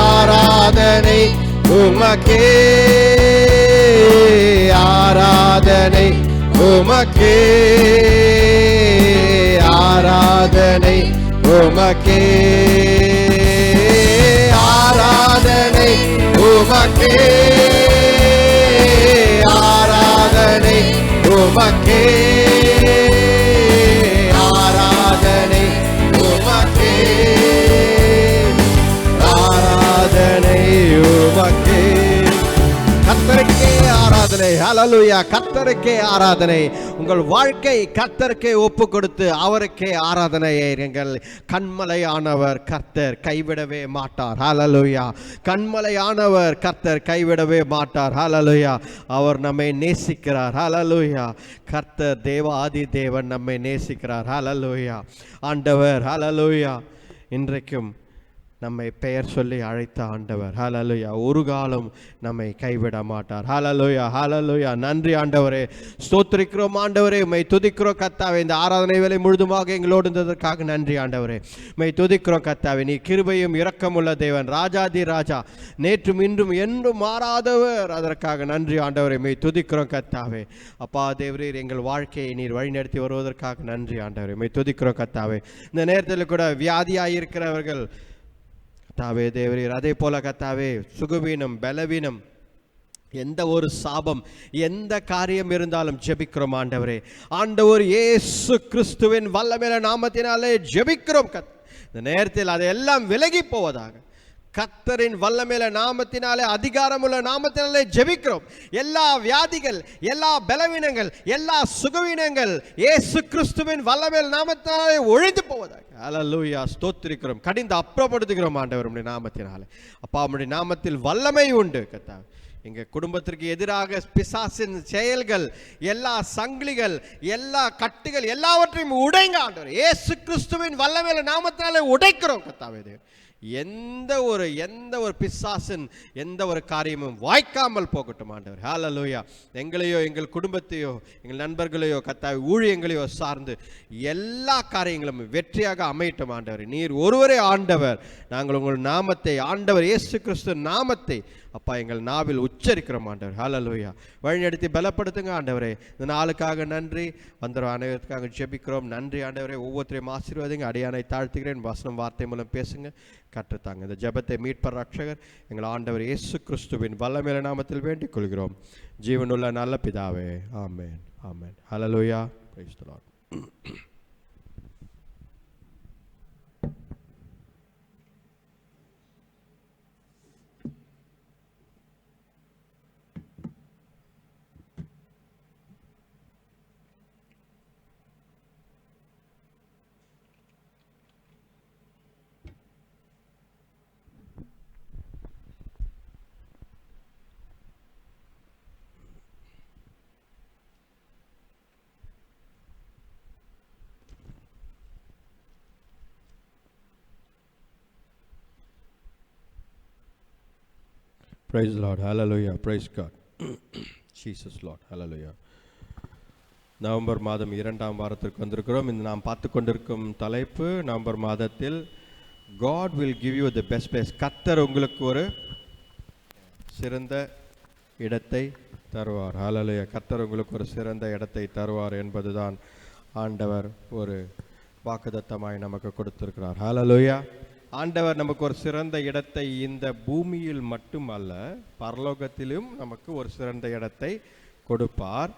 ஆராதனை உமக்கே ஆராதனை உமக்கே ஆராதனை உமக்கே ஆராதனை உமக்கே ஆராதனை உமக்கே ஆராதனை உமக்கே ஆராதனை உமக்கே. கர்த்தருக்கே ஆராதனை. ஹல்லேலூயா. கர்த்தருக்கே ஆராதனை. உங்கள் வாழ்க்கை கர்த்தருக்கே ஒப்பு கொடுத்து அவருக்கே ஆராதனையை. எங்கள் கண்மலையானவர் கர்த்தர் கைவிடவே மாட்டார். ஹல்லேலூயா. கண்மலையானவர் கர்த்தர் கைவிடவே மாட்டார். ஹல்லேலூயா. அவர் நம்மை நேசிக்கிறார். ஹல்லேலூயா. கர்த்தர் தேவாதி தேவன் நம்மை நேசிக்கிறார். ஹல்லேலூயா. ஆண்டவர் ஹல்லேலூயா இன்றைக்கும் நம்மை பெயர் சொல்லி அழைத்த ஆண்டவர். ஹல்லேலூயா. ஒரு காலம் நம்மை கைவிட மாட்டார். ஹல்லேலூயா. ஹல்லேலூயா. நன்றி ஆண்டவரே. ஸ்தோத்திரிக்கிறோம் ஆண்டவரே. உம்மை துதிக்கிறோம் கர்த்தாவே. இந்த ஆராதனை வேலை முழுதுமாக எங்களோடு இருந்ததற்காக நன்றி ஆண்டவரே. உம்மை துதிக்கிறோம் கர்த்தாவே. நீ கிருபையும் இரக்கமுள்ள தேவன், ராஜாதி ராஜா, நேற்றும் இன்றும் என்றும் மாறாதவர். அதற்காக நன்றி ஆண்டவரே. உம்மை துதிக்கிறோம் கர்த்தாவே. அப்பா தேவரீர் எங்கள் வாழ்க்கையை நீர் வழிநடத்தி வருவதற்காக நன்றி ஆண்டவரே. உம்மை துதிக்கிறோம் கர்த்தாவே. இந்த நேரத்தில் கூட வியாதியாயிருக்கிறவர்கள் கர்த்தாவே தேவரீர், அதே போல கர்த்தாவே சுகவீனம் பலவீனம் எந்த ஒரு சாபம் எந்த காரியம் இருந்தாலும் ஜெபிக்கிறோம் ஆண்டவரே. ஆண்டவர் இயேசு கிறிஸ்துவின் வல்லமையுள்ள நாமத்தினாலே ஜெபிக்கிறோம். இந்த நேரத்தில் அதெல்லாம் விலகி போவதாக. கர்த்தரின் வல்லமையுள்ள நாமத்தினாலே அதிகாரமுள்ள நாமத்தினாலே ஜெபிக்கிறோம். எல்லா வியாதிகள் எல்லா பலவீனங்கள் எல்லா சுகவீனங்கள் இயேசு கிறிஸ்துவின் வல்லமையுள்ள நாமத்தினாலே ஒழிந்து போவதாக. ஹல்லேலூயா. ஸ்தோத்திரிக்கிறோம். கடிந்து அப்புறப்படுத்துகிறோம் ஆண்டவர் உம்முடைய நாமத்தினாலே. அப்பா உம்முடைய நாமத்தில் வல்லமை உண்டு கர்த்தாவே. எங்கள் குடும்பத்திற்கு எதிராக பிசாசின் செயல்கள் எல்லா சங்கிலிகள் எல்லா கட்டுகள் எல்லாவற்றையும் உடைங்க ஆண்டவர். இயேசு கிறிஸ்துவின் வல்லமையுள்ள நாமத்தினாலே உடைக்கிறோம் கர்த்தாவே. எந்த ஒரு பிசாசின் எந்த ஒரு காரியமும் வாய்க்காமல் போகட்டும் ஆண்டவர். ஹல்லேலூயா. எங்களையோ எங்கள் குடும்பத்தையோ எங்கள் நண்பர்களையோ கர்த்தாவே ஊழியங்களையோ சார்ந்து எல்லா காரியங்களும் வெற்றியாக அமையட்டும் ஆண்டவர். நீர் ஒருவரே ஆண்டவர். நாங்கள் உங்கள் நாமத்தை ஆண்டவர் இயேசு கிறிஸ்து நாமத்தை அப்பா எங்கள் நாவில் உச்சரிக்கிறோம் ஆண்டவர். ஹல்லேலூயா. வழிநடத்தி பலப்படுத்துங்க ஆண்டவரே. இந்த நாளுக்காக நன்றி. வந்துடும் அனைவருக்காக ஜெபிக்கிறோம். நன்றி ஆண்டவரே. ஒவ்வொருத்தரையும் ஆசீர்வாதிங்க. அடியானை தாழ்த்துகிறேன். வசனம் வார்த்தை மூலம் பேசுங்க, கற்றுத்தாங்க. இந்த ஜெபத்தை மீட்பர் ரட்சகர் எங்கள் ஆண்டவர் இயேசு கிறிஸ்துவின் வல்லமையுள்ள நாமத்தில் வேண்டிக் கொள்கிறோம், ஜீவனுள்ள நல்ல பிதாவே. Amen, amen. Hallelujah. Praise the Lord. Praise the Lord. Hallelujah. Praise God. Jesus Lord. Hallelujah. November மாதம் 2ஆம் வாரத்திற்கு வந்திருக்கிறோம். இந்த நாம் பார்த்து கொண்டிருக்கும் தலைப்பு, நவம்பர் மாதத்தில் God will give you the best place. கர்த்தர் உங்களுக்கு ஒரு சிறந்த இடத்தை தருவார். ஹல்லேலூயா. கர்த்தர் உங்களுக்கு ஒரு சிறந்த இடத்தை தருவார் என்பதுதான் ஆண்டவர் ஒரு வாக்குத்தத்தமாய் நமக்கு கொடுத்திருக்கிறார். ஹல்லேலூயா. ஆண்டவர் நமக்கு ஒரு சிறந்த இடத்தை இந்த பூமியில் மட்டுமல்ல, பரலோகத்திலும் நமக்கு ஒரு சிறந்த இடத்தை கொடுப்பார்.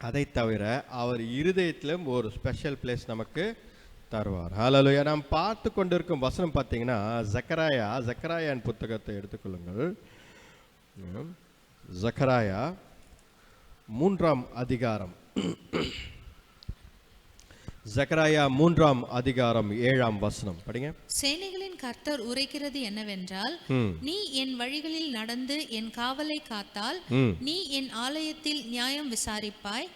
அதை தவிர அவர் இருதயத்திலும் ஒரு ஸ்பெஷல் பிளேஸ் நமக்கு தருவார். ஹல்லேலூயா. நாம் பார்த்து கொண்டிருக்கும் வசனம் பார்த்தீங்கன்னா, ஜக்கராயான் புத்தகத்தை எடுத்துக்கொள்ளுங்கள். ஜக்கராயா 3ஆம் அதிகாரம். ஜக்கராயா 3ஆம் அதிகாரம் 7ஆம் வசனம் படிங்க. சேனைகளின் கர்த்தர் உரைக்கிறது என்னவென்றால், நீ என் வழிகளில் நடந்து என் காவலை காத்தால், நீ என் ஆலயத்தில் நியாயம் விசாரிப்பாய்,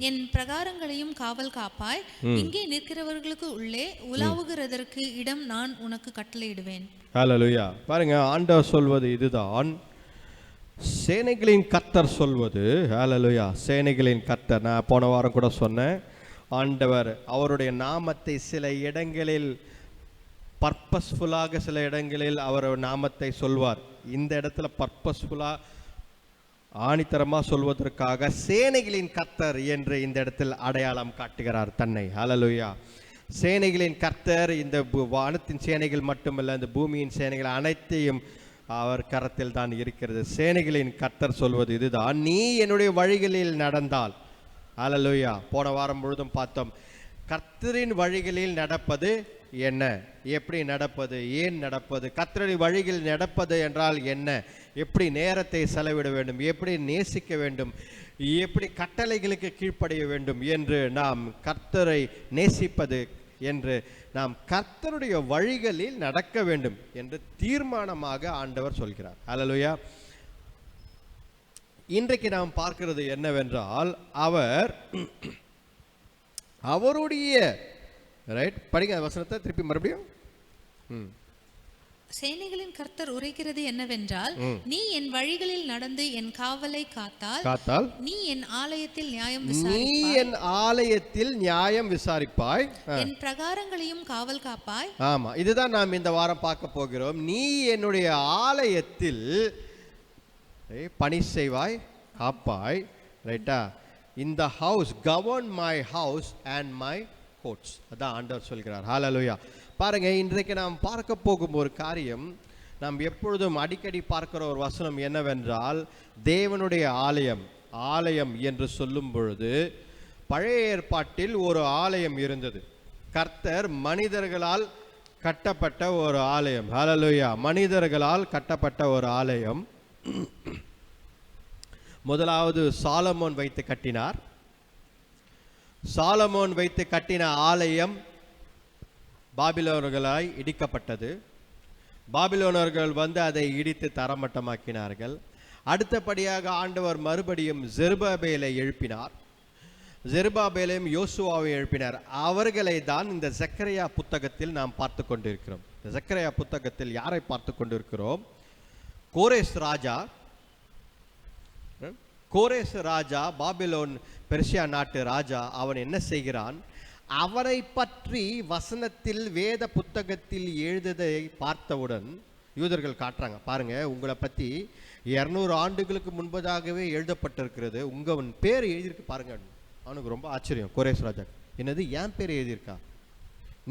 என் பிரகாரங்களையும் காவல் காப்பாய், இங்கே நிற்கிறவர்களுக்கு உள்ளே உலாவுகிறதற்கு இடம் நான் உனக்கு கட்டளையிடுவேன். ஹல்லேலூயா. பாருங்க, ஆண்டவர் சொல்வது இதுதான். சேனைகளின் கர்த்தர் சொல்வது. ஹல்லேலூயா. சேனைகளின் கர்த்தர். நான் போன வாரம் கூட சொன்னேன், ஆண்டவர் அவருடைய நாமத்தை சில இடங்களில் பர்பஸ்ஃபுல்லாக, சில இடங்களில் அவர் நாமத்தை சொல்வார். இந்த இடத்துல பர்பஸ்ஃபுல்லாக ஆணித்தரமாக சொல்வதற்காக சேனைகளின் கர்த்தர் என்று இந்த இடத்தில் அடையாளம் காட்டுகிறார் தன்னை. ஹல்லேலூயா. சேனைகளின் கர்த்தர் இந்த வானத்தின் சேனைகள் மட்டுமல்ல, இந்த பூமியின் சேனைகள் அனைத்தையும் அவர் கரத்தில் தான் இருக்கிறது. சேனைகளின் கர்த்தர் சொல்வது இதுதான், நீ என்னுடைய வழிகளில் நடந்தால். ஹல்லேலூயா. போன வாரம் முழுதும் பார்த்தோம், கர்த்தரின் வழிகளில் நடப்பது என்ன, எப்படி நடப்பது, ஏன் நடப்பது, கர்த்தரின் வழிகளில் நடப்பது என்றால் என்ன, எப்படி நேரத்தை செலவிட வேண்டும், எப்படி நேசிக்க வேண்டும், எப்படி கட்டளைகளுக்கு கீழ்ப்படிய வேண்டும் என்று நாம் கர்த்தரை நேசிப்பது என்று நாம் கர்த்தருடைய வழிகளில் நடக்க வேண்டும் என்று தீர்மானமாக ஆண்டவர் சொல்கிறார். ஹல்லேலூயா. இன்றைக்கு நாம் பார்க்கிறது என்னவென்றால், அவருடைய ரைட் படிங்க வசனத்தை திருப்பி மறுபடியும். சேனைகளின் கர்த்தர் உரைக்கிறது என்னவென்றால், நீ என் வழிகளில் நடந்து என் காவலை காத்தால், நீ என் ஆலயத்தில் நியாயம் விசாரிப்பாய், என் பிரகாரங்களையும் காவல் காப்பாய். ஆமா, இதுதான் நாம் இந்த வாரம் பார்க்க போகிறோம். நீ என்னுடைய ஆலயத்தில் பணி செய்வாய், காப்பாய். ரைட்டா? இந்த house govern my house and my courts. அதான் ஆண்டவர் சொல்கிறார். ஹல்லேலூயா. பாருங்க, இன்றைக்கு நாம் பார்க்க போகும் ஒரு காரியம், நாம் எப்பொழுதும் அடிக்கடி பார்க்கிற ஒரு வசனம் என்னவென்றால், தேவனுடைய ஆலயம் என்று சொல்லும் பொழுது, பழைய ஏற்பாட்டில் ஒரு ஆலயம் இருந்தது. கர்த்தர் மனிதர்களால் கட்டப்பட்ட ஒரு ஆலயம். ஹல்லேலூயா. மனிதர்களால் கட்டப்பட்ட ஒரு ஆலயம். முதலாவது சாலமோன் வைத்து கட்டினார். சாலமோன் வைத்து கட்டின ஆலயம் பாபிலோனர்களால் இடிக்கப்பட்டது. பாபிலோனர்கள் வந்து அதை இடித்து தரமட்டமாக்கினார்கள். அடுத்தபடியாக ஆண்டவர் மறுபடியும் ஜெருபாபேலை எழுப்பினார். ஜெருபாபேலையும் யோசுவாவை எழுப்பினார். அவர்களை தான் இந்த ஜக்கரியா புத்தகத்தில் நாம் பார்த்து கொண்டிருக்கிறோம். இந்த ஜக்கரியா புத்தகத்தில் யாரை பார்த்து கொண்டிருக்கிறோம்? கோரேஸ் ராஜா, பாபிலோன் பெர்சியா நாட்டு ராஜா. அவன் என்ன செய்கிறான்? அவரை பற்றி வசனத்தில் வேத புத்தகத்தில் எழுதுவதை பார்த்தவுடன் யூதர்கள் காட்டுறாங்க, பாருங்க உங்களை பற்றி 200 ஆண்டுகளுக்கு முன்பதாகவே எழுதப்பட்டிருக்கிறது, உங்கள் பேர் எழுதியிருக்கு பாருங்க. அவனுக்கு ரொம்ப ஆச்சரியம், கோரேஸ் ராஜா, என்னது என் பேர் எழுதியிருக்கா,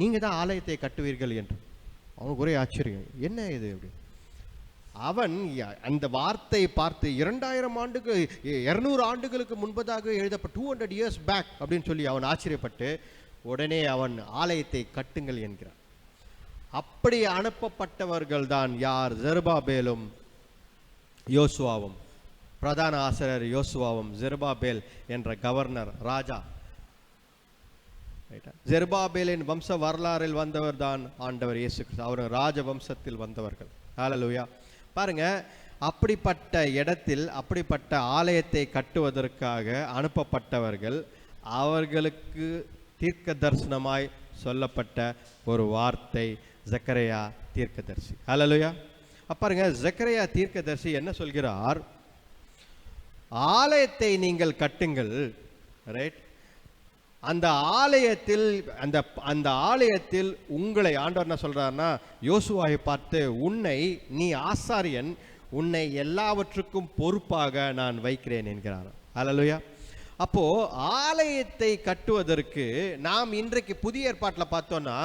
நீங்கள் தான் ஆலயத்தை கட்டுவீர்கள் என்று. அவனுக்கு ஒரே ஆச்சரியம், என்ன இது அப்படி. அவன் அந்த வார்த்தை பார்த்து 200 ஆண்டுகளுக்கு முன்பதாக எழுதப்பட்ட 200 years back அப்படின்னு சொல்லி அவன் ஆச்சரியப்பட்டு உடனே அவன் ஆலயத்தை கட்டுங்கள் என்கிறான். அப்படி அனுப்பப்பட்டவர்கள் தான் யார்? செருபாபேலும் யோசுவாவும், பிரதான ஆசிரியர் யோசுவாவும், செருபாபேல் என்ற கவர்னர் ராஜா. செருபாபேலின் வம்ச வரலாறில் வந்தவர் தான் ஆண்டவர் இயேசு கிறிஸ்து. அவர் ராஜ வம்சத்தில் வந்தவர்கள். ஹல்லேலூயா. பாருங்க, அப்படிப்பட்ட இடத்தில் அப்படிப்பட்ட ஆலயத்தை கட்டுவதற்காக அனுப்பப்பட்டவர்கள், அவர்களுக்கு தீர்க்க தரிசனமாய் சொல்லப்பட்ட ஒரு வார்த்தை ஜக்கரியா தீர்க்கதரிசி. ஹல்லேலூயா. பாருங்க, ஜக்கரியா தீர்க்கதரிசி என்ன சொல்கிறார்? ஆலயத்தை நீங்கள் கட்டுங்கள், ரைட்? அந்த ஆலயத்தில் உங்களை ஆண்டவர் என்ன சொல்றாருன்னா, யோசுவாவை பார்த்து, உன்னை நீ ஆசாரியன், உன்னை எல்லாவற்றுக்கும் பொறுப்பாக நான் வைக்கிறேன் என்கிறார். ஹல்லேலூயா. அப்போ ஆலயத்தை கட்டுவதற்கு நாம் இன்றைக்கு புதிய ஏற்பாட்டில் பார்த்தோம்னா,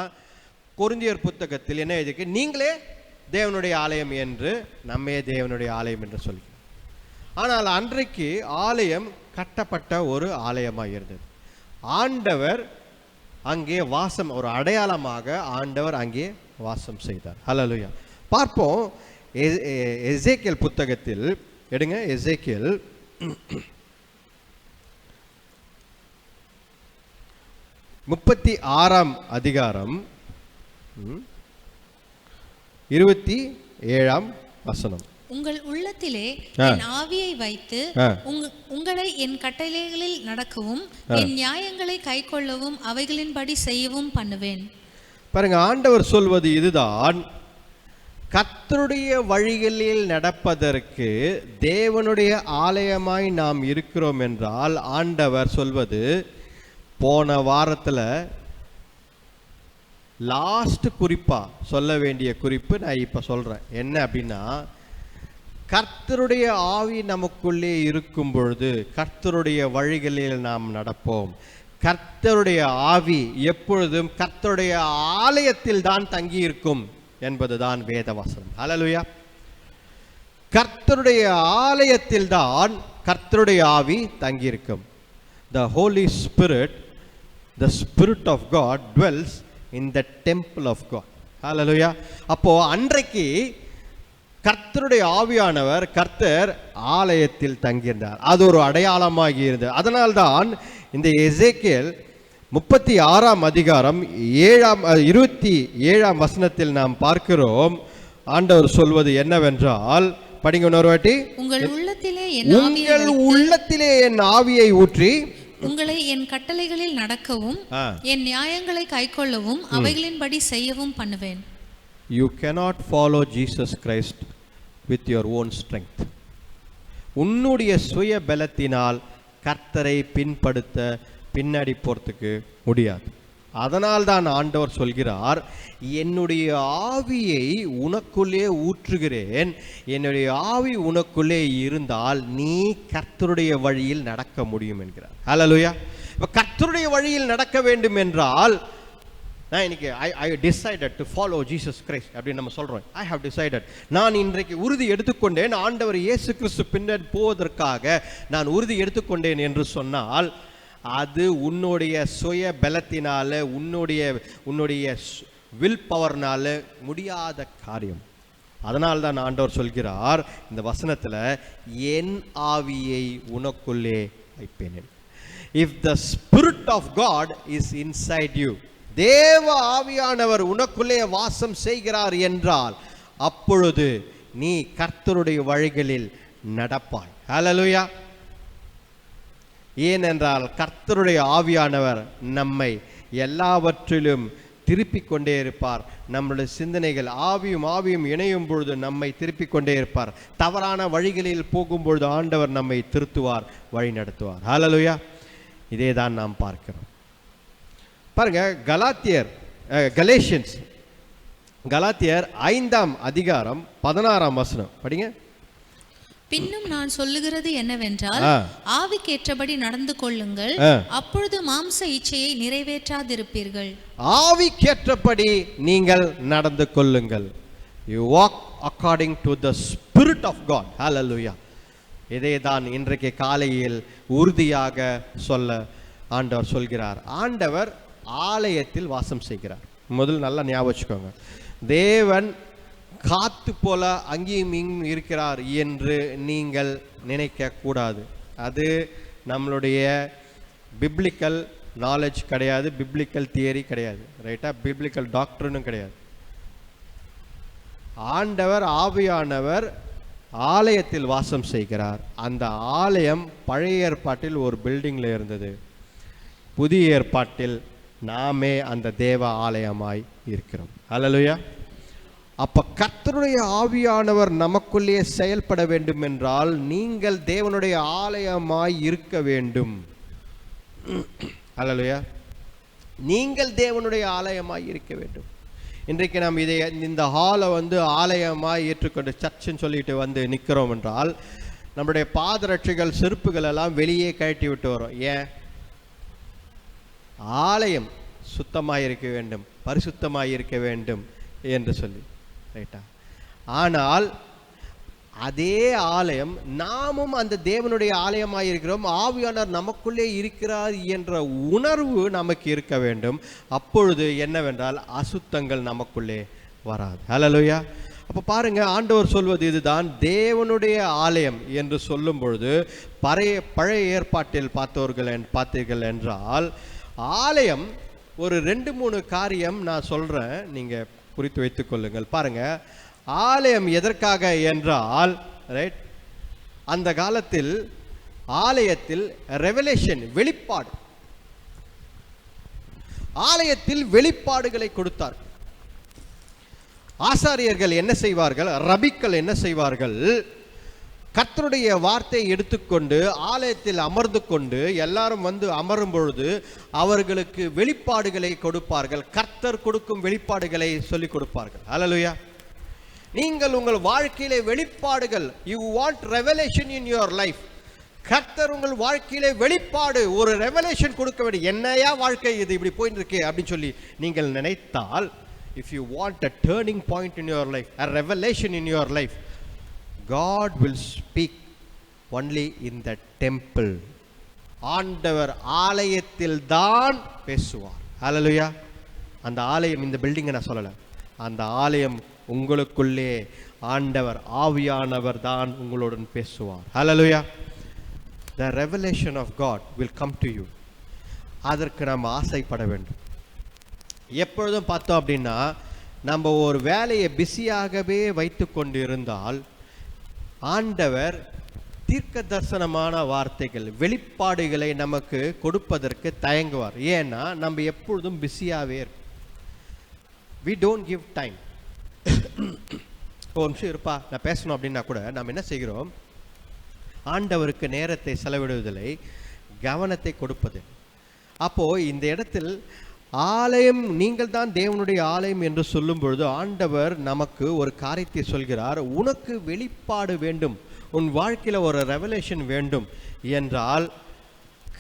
கொரிந்தியர் புத்தகத்தில் என்ன எழுதிருக்கு? நீங்களே தேவனுடைய ஆலயம் என்று, நம்மே தேவனுடைய ஆலயம் என்று சொல்லி. ஆனால் அன்றைக்கு ஆலயம் கட்டப்பட்ட ஒரு ஆலயமாக இருந்தது. ஆண்டவர் அங்கே வாசம், ஒரு அடையாளமாக ஆண்டவர் அங்கே வாசம் செய்தார். ஹல்லேலூயா. பார்ப்போம், எசேக்கியேல் புத்தகத்தில் எடுங்க, எசேக்கியேல் 36ஆம் அதிகாரம் 27ஆம் வசனம். உங்கள் உள்ளத்திலே என் ஆவியை வைத்து உங்களை என் கட்டளைகளில் நடக்கவும் என் நியாயங்களை கைக்கொள்ளவும் அவைகளின்படி செய்யவும் பண்ணுவேன். பாருங்க, ஆண்டவர் சொல்வது இதுதான். கர்த்தருடைய வழிகளில் நடப்பதற்கு தேவனுடைய ஆலயமாய் நாம் இருக்கிறோம் என்றால், ஆண்டவர் சொல்வது, போன வாரத்தில் லாஸ்ட் குறிப்பா சொல்ல வேண்டிய குறிப்பு நான் இப்ப சொல்றேன். என்ன அப்படின்னா, கர்த்தருடைய ஆவி நமக்குள்ளே இருக்கும் பொழுது கர்த்தருடைய வழிகளில் நாம் நடப்போம். கர்த்தருடைய ஆவி எப்பொழுதும் கர்த்தருடைய ஆலயத்தில் தான் தங்கி இருக்கும் என்பதுதான் வேதவசனம். ஹல்லேலூயா. கர்த்தருடைய ஆலயத்தில் தான் கர்த்தருடைய ஆவி தங்கி இருக்கும். The Holy Spirit, the Spirit of God dwells in the temple of God. ஹல்லேலூயா. அப்போ அன்றைக்கு கர்த்தருடைய ஆவியானவர் கர்த்தர் ஆலயத்தில் தங்கியிருந்தார். அது ஒரு அடையாளமாகி இருந்தது. அதனால்தான் இந்த எசேக்கியேல் 36ஆம் அதிகாரம் 27ஆம் வசனத்தில் நாம் பார்க்கிறோம், ஆண்டவர் சொல்வது என்னவென்றால், படிங்க இன்னொரு வாட்டி. உங்கள் உள்ளத்திலே என் ஆவியை ஊற்றி உங்களை என் கட்டளைகளில் நடக்கவும் என் நியாயங்களை கைக்கொள்ளவும் அவைகளின்படி செய்யவும் பண்ணுவேன். You cannot follow Jesus Christ with your own strength. உன்னுடைய சுய பலத்தினால் கர்த்தரை பின்னாடி போறதுக்கு முடியாது. அதனால் தான் ஆண்டவர் சொல்கிறார், என்னுடைய ஆவியை உனக்குள்ளே ஊற்றுகிறேன், என்னுடைய ஆவி உனக்குள்ளே இருந்தால் நீ கர்த்தருடைய வழியில் நடக்க முடியும் என்கிறார். ஹல்லேலூயா. இப்ப கர்த்தருடைய வழியில் நடக்க வேண்டும் என்றால், நான் இன்னைக்கு I decided to follow Jesus Christ அப்படின்னு நம்ம சொல்றோம். ஐ ஹவ் டிசைடட், நான் இன்றைக்கு உறுதி எடுத்துக்கொண்டேன், ஆண்டவர் இயேசு கிறிஸ்து பின்னாடி போவதற்காக நான் உறுதி எடுத்துக்கொண்டேன் என்று சொன்னால், அது உன்னுடைய சுய பலத்தினால, உன்னுடைய வில் பவர்னால முடியாத காரியம். அதனால் தான் ஆண்டவர் சொல்கிறார் இந்த வசனத்தில், என் ஆவியை உனக்குள்ளே வைப்பேன். If the spirit of God is inside you, தேவ ஆவியானவர் உனக்குள்ளே வாசம் செய்கிறார் என்றால், அப்பொழுது நீ கர்த்தருடைய வழிகளில் நடப்பாய். ஹல்லேலூயா. ஏனென்றால் கர்த்தருடைய ஆவியானவர் நம்மை எல்லாவற்றிலும் திருப்பிக் கொண்டே இருப்பார். நம்முடைய சிந்தனைகள் ஆவியும் இணையும் பொழுது நம்மை திருப்பிக் கொண்டே இருப்பார். தவறான வழிகளில் போகும்பொழுது ஆண்டவர் நம்மை திருத்துவார், வழி நடத்துவார். ஹல்லேலூயா. இதே தான் நாம் பார்க்கிறோம். பாருங்க, கலேஷியன்ஸ் கலாத்தியர் 5ஆம் அதிகாரம் 16ஆம் வசனம் படிங்க. பின்னும் நான் சொல்லுகிறது என்னவென்றால், ஆவிக்கேற்றபடி நடந்து கொள்ளுங்கள், அப்பொழுது மாம்ச இச்சையை நிறைவேற்றாதிருப்பீர்கள். ஆவிக்கேற்றபடி நீங்கள் நடந்து கொள்ளுங்கள். You walk according to the Spirit of God. Hallelujah. இதை தான் இன்றைக்கு காலையில் உறுதியாக சொல்ல ஆண்டவர் சொல்கிறார். ஆண்டவர் ஆலயத்தில் வாசம் செய்கிறார். முதல் நல்லா ஞாபகம் வச்சுக்கோங்க, தேவன் காத்து போல அங்கேயும் இங்கும் இருக்கிறார் என்று நீங்கள் நினைக்க கூடாது. அது நம்மளுடைய பிப்ளிக்கல் நாலேஜ் கிடையாது, பிப்ளிக்கல் தியரி கிடையாது, ரைட்டா? பிப்ளிக்கல் டாக்டர்னும் கிடையாது. ஆண்டவர் ஆவியானவர் ஆலயத்தில் வாசம் செய்கிறார். அந்த ஆலயம் பழைய ஏற்பாட்டில் ஒரு பில்டிங்கில் இருந்தது. புதிய ஏற்பாட்டில் நாமே அந்த தேவ ஆலயமாய் இருக்கிறோம். ஹல்லேலூயா. அப்ப கர்த்தருடைய ஆவியானவர் நமக்குள்ளே செயல்பட வேண்டும் என்றால் நீங்கள் தேவனுடைய ஆலயமாய் இருக்க வேண்டும். ஹல்லேலூயா. நீங்கள் தேவனுடைய ஆலயமாய் இருக்க வேண்டும். இன்றைக்கு நாம் இந்த ஹாலை ஆலயமாய் ஏற்றுக்கொண்டு சர்ச்சுன்னு சொல்லிட்டு நிற்கிறோம் என்றால் நம்முடைய பாதரட்சிகள் செருப்புகள் எல்லாம் வெளியே கழட்டி விட்டு வரோம். ஏன்? ஆலயம் சுத்தமாக இருக்க வேண்டும், பரிசுத்தமாக இருக்க வேண்டும் என்று சொல்லி, ரைட்டா? ஆனால் அதே ஆலயம் நாமும் அந்த தேவனுடைய ஆலயமாக இருக்கிறோம், ஆவியானவர் நமக்குள்ளே இருக்கிறார் என்ற உணர்வு நமக்கு இருக்க வேண்டும். அப்பொழுது என்னவென்றால் அசுத்தங்கள் நமக்குள்ளே வராது. ஹல்லேலூயா. அப்போ பாருங்க, ஆண்டவர் சொல்வது இதுதான், தேவனுடைய ஆலயம் என்று சொல்லும் பொழுது பழைய ஏற்பாட்டில் பார்த்தீர்கள் என்றால் ஆலயம் ஒரு 2-3 காரியம் நான் சொல்றேன், நீங்க குறித்து வைத்துக் கொள்ளுங்கள். பாருங்க, ஆலயம் எதற்காக என்றால், ரைட், அந்த காலத்தில் ஆலயத்தில் ரெவலேஷன், வெளிப்பாடு, ஆலயத்தில் வெளிப்பாடுகளை கொடுத்தார். ஆசாரியர்கள் என்ன செய்வார்கள், ரபிக்கள் என்ன செய்வார்கள், கர்த்தருடைய வார்த்தையை எடுத்துக்கொண்டு ஆலயத்தில் அமர்ந்து கொண்டு எல்லாரும் அமரும் பொழுது அவர்களுக்கு வெளிப்பாடுகளை கொடுப்பார்கள். கர்த்தர் கொடுக்கும் வெளிப்பாடுகளை சொல்லிக் கொடுப்பார்கள். ஹல்லேலூயா. நீங்கள் உங்கள் வாழ்க்கையிலே வெளிப்பாடுகள், you want revelation in your life. கர்த்தர் உங்கள் வாழ்க்கையிலே வெளிப்பாடு, ஒரு ரெவலேஷன் கொடுக்க வேண்டும். என்னையா வாழ்க்கை இது இப்படி போயிட்டு இருக்கு அப்படின்னு சொல்லி நீங்கள் நினைத்தால், if you want a turning point in your life, a revelation in your life, God will speak only in the temple. ஆண்டவர் ஆலயத்தில் தான் பேசுவார். ஹல்லேலூயா. அந்த ஆலயம் இந்த பில்டிங்கை நான் சொல்லலை, அந்த ஆலயம் உங்களுக்குள்ளே ஆண்டவர் ஆவியானவர் தான் உங்களுடன் பேசுவார். ஹல்லேலூயா. The revelation of God will come to you. அதற்கு நாம் ஆசைப்பட வேண்டும். எப்பொழுதும் பார்த்தோம் அப்படின்னா, நம்ம ஒரு வேலையை பிஸியாகவே வைத்து கொண்டு இருந்தால் ஆண்டவர் தீர்க்க தரிசனமான வார்த்தைகள், வெளிப்பாடுகளை நமக்கு கொடுப்பதற்கு தயங்குவார். ஏன்னா நம்ம எப்பொழுதும் பிஸியாகவே இருக்கும். we don't give time. ஒரு நிமிஷம் இருப்பா, நான் பேசணும் அப்படின்னா கூட நாம் என்ன செய்கிறோம், ஆண்டவருக்கு நேரத்தை செலவிடுவதில்லை, கவனத்தை கொடுப்பது. அப்போ இந்த இடத்தில் ஆலயம், நீங்கள் தான் தேவனுடைய ஆலயம் என்று சொல்லும் பொழுது ஆண்டவர் நமக்கு ஒரு காரியத்தை சொல்கிறார். உனக்கு வெளிப்பாடு வேண்டும், உன் வாழ்க்கையில் ஒரு ரெவலேஷன் வேண்டும் என்றால்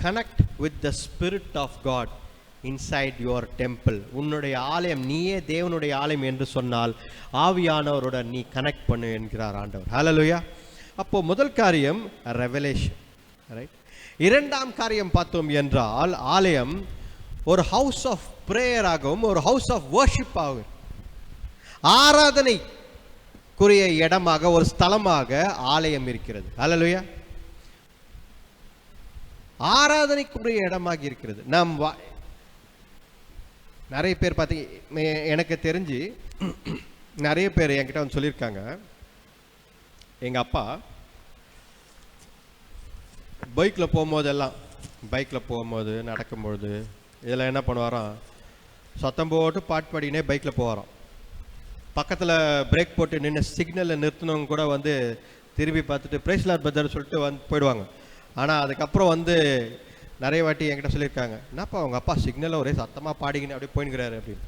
connect with the spirit of God inside your temple. உன்னுடைய ஆலயம், நீயே தேவனுடைய ஆலயம் என்று சொன்னால் ஆவியானவருடன் நீ கனெக்ட் பண்ணு என்கிறார் ஆண்டவர். ஹல்லேலூயா. அப்போ முதல் காரியம் ரெவலேஷன், ரைட். இரண்டாம் காரியம் பார்த்தோம் என்றால் ஆலயம் ஒரு ஹவுஸ் ஆஃப் பிரேயராகவும் ஒரு ஹவுஸ் ஆஃப் வர்ஷிப் ஆகும், ஆராதனைக்குரிய இடமாக, ஒரு ஸ்தலமாக ஆலயம் இருக்கிறது. ஹல்லேலூயா. ஆராதனைக்குரிய இடமாக இருக்கிறது. நாம் நிறைய பேர் பார்த்தீங்க, எனக்கு தெரிஞ்சு நிறைய பேர் என்கிட்ட சொல்லியிருக்காங்க, எங்கள் அப்பா பைக்கில் போகும்போது நடக்கும்பொழுது இதெல்லாம் என்ன பண்ணுவாராம், சத்தம் போட்டு பாட்டு பாடினே பைக்கில் போவாராம். பக்கத்தில் பிரேக் போட்டு நின்று சிக்னலில் நிறுத்தினவங்க கூட திரும்பி பார்த்துட்டு பிரைஸ் லார்ட் பிரதர் சொல்லிட்டு போயிடுவாங்க. ஆனால் அதுக்கப்புறம் நிறைய வாட்டி என்கிட்ட சொல்லியிருக்காங்க, என்னப்பா அவங்க அப்பா சிக்னலில் ஒரே சத்தமாக பாடிக்கின்னு அப்படியே போயின்னுக்கிறாரு அப்படின்னு.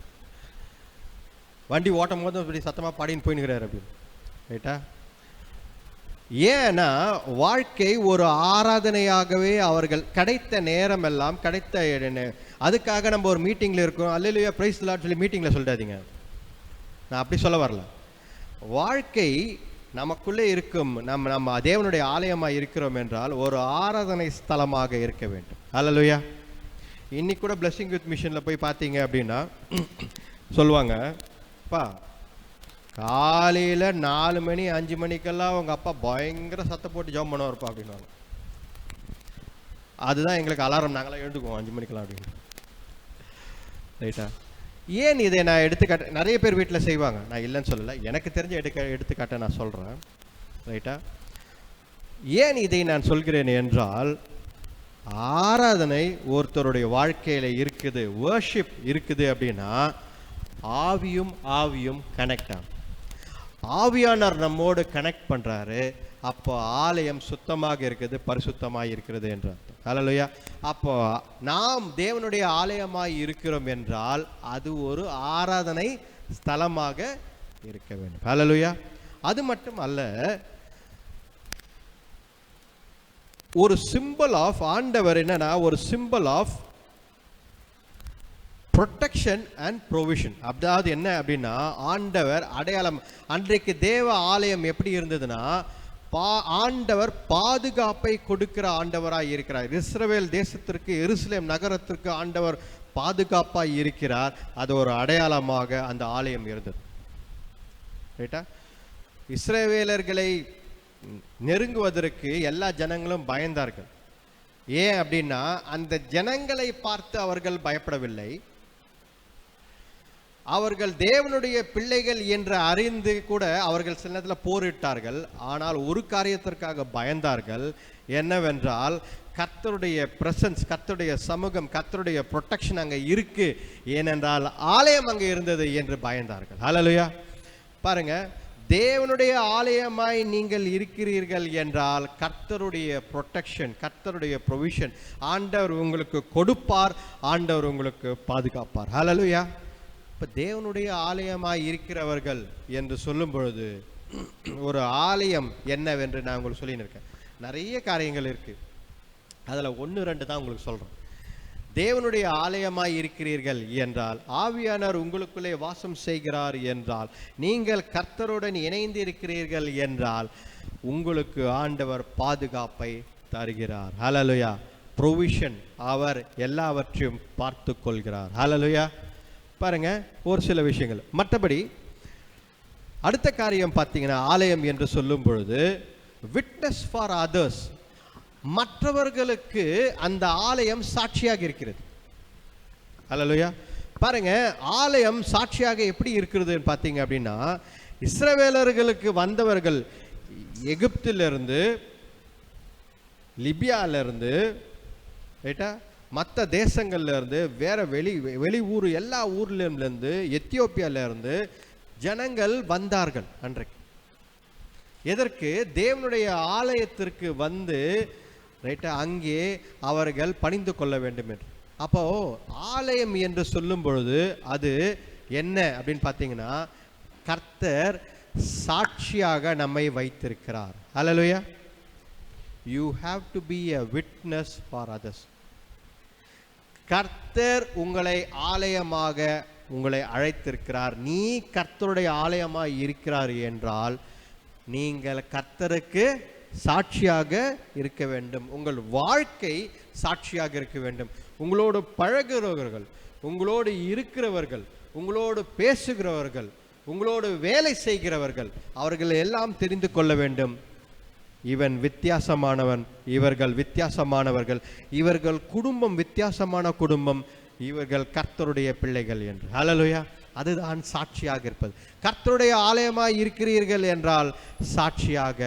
வண்டி ஓட்டும் போது அப்படி சத்தமாக பாடின்னு போயின்னுக்கிறார் அப்படின்னு. ரைட்டா? ஏன்னா வாழ்க்கை ஒரு ஆராதனையாகவே அவர்கள் கிடைத்த நேரம் எல்லாம் கிடைத்த அதுக்காக நம்ம ஒரு மீட்டிங்கில் இருக்கோம், அல்லேலூயா பிரைஸ் தி லார்ட் சொல்லி மீட்டிங்கில் சொல்லிடாதீங்க. நான் அப்படி சொல்ல வரல. வாழ்க்கை நமக்குள்ளே இருக்கும், நம்ம தேவனுடைய ஆலயமாக இருக்கிறோம் என்றால் ஒரு ஆராதனை ஸ்தலமாக இருக்க வேண்டும். அல்லேலூயா. இன்னைக்கு கூட பிளெஸிங் யூத் மிஷனில் போய் பார்த்தீங்க அப்படின்னா சொல்லுவாங்க, அப்பா காலையில் 4 மணி 5 மணிக்கெல்லாம் அவங்க அப்பா பயங்கர சத்தம் போட்டு ஜெபம் பண்ணுவார்ப்பா அப்படின்வாங்க. அதுதான் எங்களுக்கு அலாரம், நாங்களாம் எழுந்துக்குவோம் 5 மணிக்கெல்லாம் அப்படின்னு. ரைட்டா? ஏன் இதை நான் எடுத்துக்காட்ட, நிறைய பேர் வீட்டில் செய்வாங்க, நான் இல்லைன்னு சொல்லலை, எனக்கு தெரிஞ்ச எடுத்துக்காட்ட நான் சொல்கிறேன். ரைட்டா? ஏன் இதை நான் சொல்கிறேன் என்றால், ஆராதனை ஒருத்தருடைய வாழ்க்கையில் இருக்குது, வர்ஷிப் இருக்குது அப்படின்னா ஆவியும் கனெக்ட் ஆகும். ஆவியானவர் நம்மோடு கனெக்ட் பண்ணுறாரு, அப்போ ஆலயம் சுத்தமாக இருக்குது, பரிசுத்தமாக இருக்கிறது என்று அர்த்தம். ஹல்லேலூயா. அப்போ நாம் தேவனுடைய ஆலயமாய் இருக்கிறோம் என்றால் அது ஒரு ஆராதனை ஸ்தலமாக இருக்க வேண்டும். ஹல்லேலூயா. அது மட்டும் அல்ல, ஒரு சிம்பிள் ஆஃப் ஆண்டவர் என்னன்னா, ஒரு simple of protection and provision. அதாவது என்ன அப்படின்னா, ஆண்டவர் அடையாளம். அன்றைக்கு தேவ ஆலயம் எப்படி இருந்ததுன்னா, ஆண்டவர் பாதுகாப்பை கொடுக்கிற ஆண்டவராய் இருக்கிறார். இஸ்ரவேல் தேசத்திற்கு, எருசலேம் நகரத்திற்கு ஆண்டவர் பாதுகாப்பாய் இருக்கிறார். அது ஒரு அடையாளமாக அந்த ஆலயம் இருந்தது. ரைட்டா? இஸ்ரவேலர்களை நெருங்குவதற்கு எல்லா ஜனங்களும் பயந்தார்கள். ஏன் அப்படின்னா, அந்த ஜனங்களை பார்த்து அவர்கள் பயப்படவில்லை, அவர்கள் தேவனுடைய பிள்ளைகள் என்று அறிந்து கூட அவர்கள் சில நேரத்தில் போரிட்டார்கள். ஆனால் ஒரு காரியத்திற்காக பயந்தார்கள், என்னவென்றால் கர்த்தருடைய பிரசன்ஸ், கர்த்தருடைய சமூகம், கர்த்தருடைய ப்ரொடெக்ஷன் அங்கே இருக்கு, ஏனென்றால் ஆலயம் அங்கே இருந்தது என்று பயந்தார்கள். ஹல்லேலூயா. பாருங்க, தேவனுடைய ஆலயமாய் நீங்கள் இருக்கிறீர்கள் என்றால் கர்த்தருடைய ப்ரொடெக்ஷன், கர்த்தருடைய ப்ரொவிஷன் ஆண்டவர் உங்களுக்கு கொடுப்பார், ஆண்டவர் உங்களுக்கு பாதுகாப்பார். ஹல்லேலூயா. இப்போ தேவனுடைய ஆலயமாய் இருக்கிறவர்கள் என்று சொல்லும் பொழுது ஒரு ஆலயம் என்னவென்று நான் உங்களுக்கு சொல்லியிருக்கேன். நிறைய காரியங்கள் இருக்குது, அதில் 1-2 தான் உங்களுக்கு சொல்கிறேன். தேவனுடைய ஆலயமாய் இருக்கிறீர்கள் என்றால், ஆவியானவர் உங்களுக்குள்ளே வாசம் செய்கிறார் என்றால், நீங்கள் கர்த்தருடன் இணைந்து இருக்கிறீர்கள் என்றால் உங்களுக்கு ஆண்டவர் பாதுகாப்பை தருகிறார். ஹல்லேலூயா. ப்ரொவிஷன், அவர் எல்லாவற்றையும் பார்த்து கொள்கிறார். ஹல்லேலூயா. பாருங்க, ஒரு சில விஷயங்கள். மற்றபடி அடுத்த காரியம் பார்த்தீங்கன்னா, ஆலயம் என்று சொல்லும் பொழுது விட்னஸ் ஃபார் அதர்ஸ், மற்றவர்களுக்கு அந்த ஆலயம் சாட்சியாக இருக்கிறது. ஹல்லேலூயா. பாருங்க, ஆலயம் சாட்சியாக எப்படி இருக்கிறதுன்னு பார்த்தீங்க அப்படின்னா, இஸ்ரவேலர்களுக்கு வந்தவர்கள் எகிப்திலிருந்து, லிபியாவிலிருந்து, ரைட்டா, மற்ற தேசங்கள்லேருந்து, வேற வெளி ஊர், எல்லா ஊர்லேருந்து, எத்தியோப்பியாவிலேருந்து ஜனங்கள் வந்தார்கள் அன்றைக்கு. எதற்கு? தேவனுடைய ஆலயத்திற்கு வந்து, ரைட்டா, அங்கே அவர்கள் பணிந்து கொள்ள வேண்டும் என்று. அப்போ ஆலயம் என்று சொல்லும் பொழுது அது என்ன அப்படின்னு பார்த்தீங்கன்னா, கர்த்தர் சாட்சியாக நம்மை வைத்திருக்கிறார். ஹல்லேலூயா. You have to be a witness for others. கர்த்தர் உங்களை ஆலயமாக உங்களை அழைத்திருக்கிறார். நீ கர்த்தருடைய ஆலயமாக இருக்கிறார் என்றால் நீங்கள் கர்த்தருக்கு சாட்சியாக இருக்க வேண்டும். உங்கள் வாழ்க்கை சாட்சியாக இருக்க வேண்டும். உங்களோடு பழகுகிறவர்கள், உங்களோடு இருக்கிறவர்கள், உங்களோடு பேசுகிறவர்கள், உங்களோடு வேலை செய்கிறவர்கள், அவர்கள் எல்லாம் தெரிந்து கொள்ள வேண்டும், இவன் வித்தியாசமானவன், இவர்கள் வித்தியாசமானவர்கள், இவர்கள் குடும்பம் வித்தியாசமான குடும்பம், இவர்கள் கர்த்தருடைய பிள்ளைகள் என்று. ஹல்லேலூயா. அதுதான் சாட்சியாக இருப்பது. கர்த்தருடைய ஆலயமாய் இருக்கிறீர்கள் என்றால் சாட்சியாக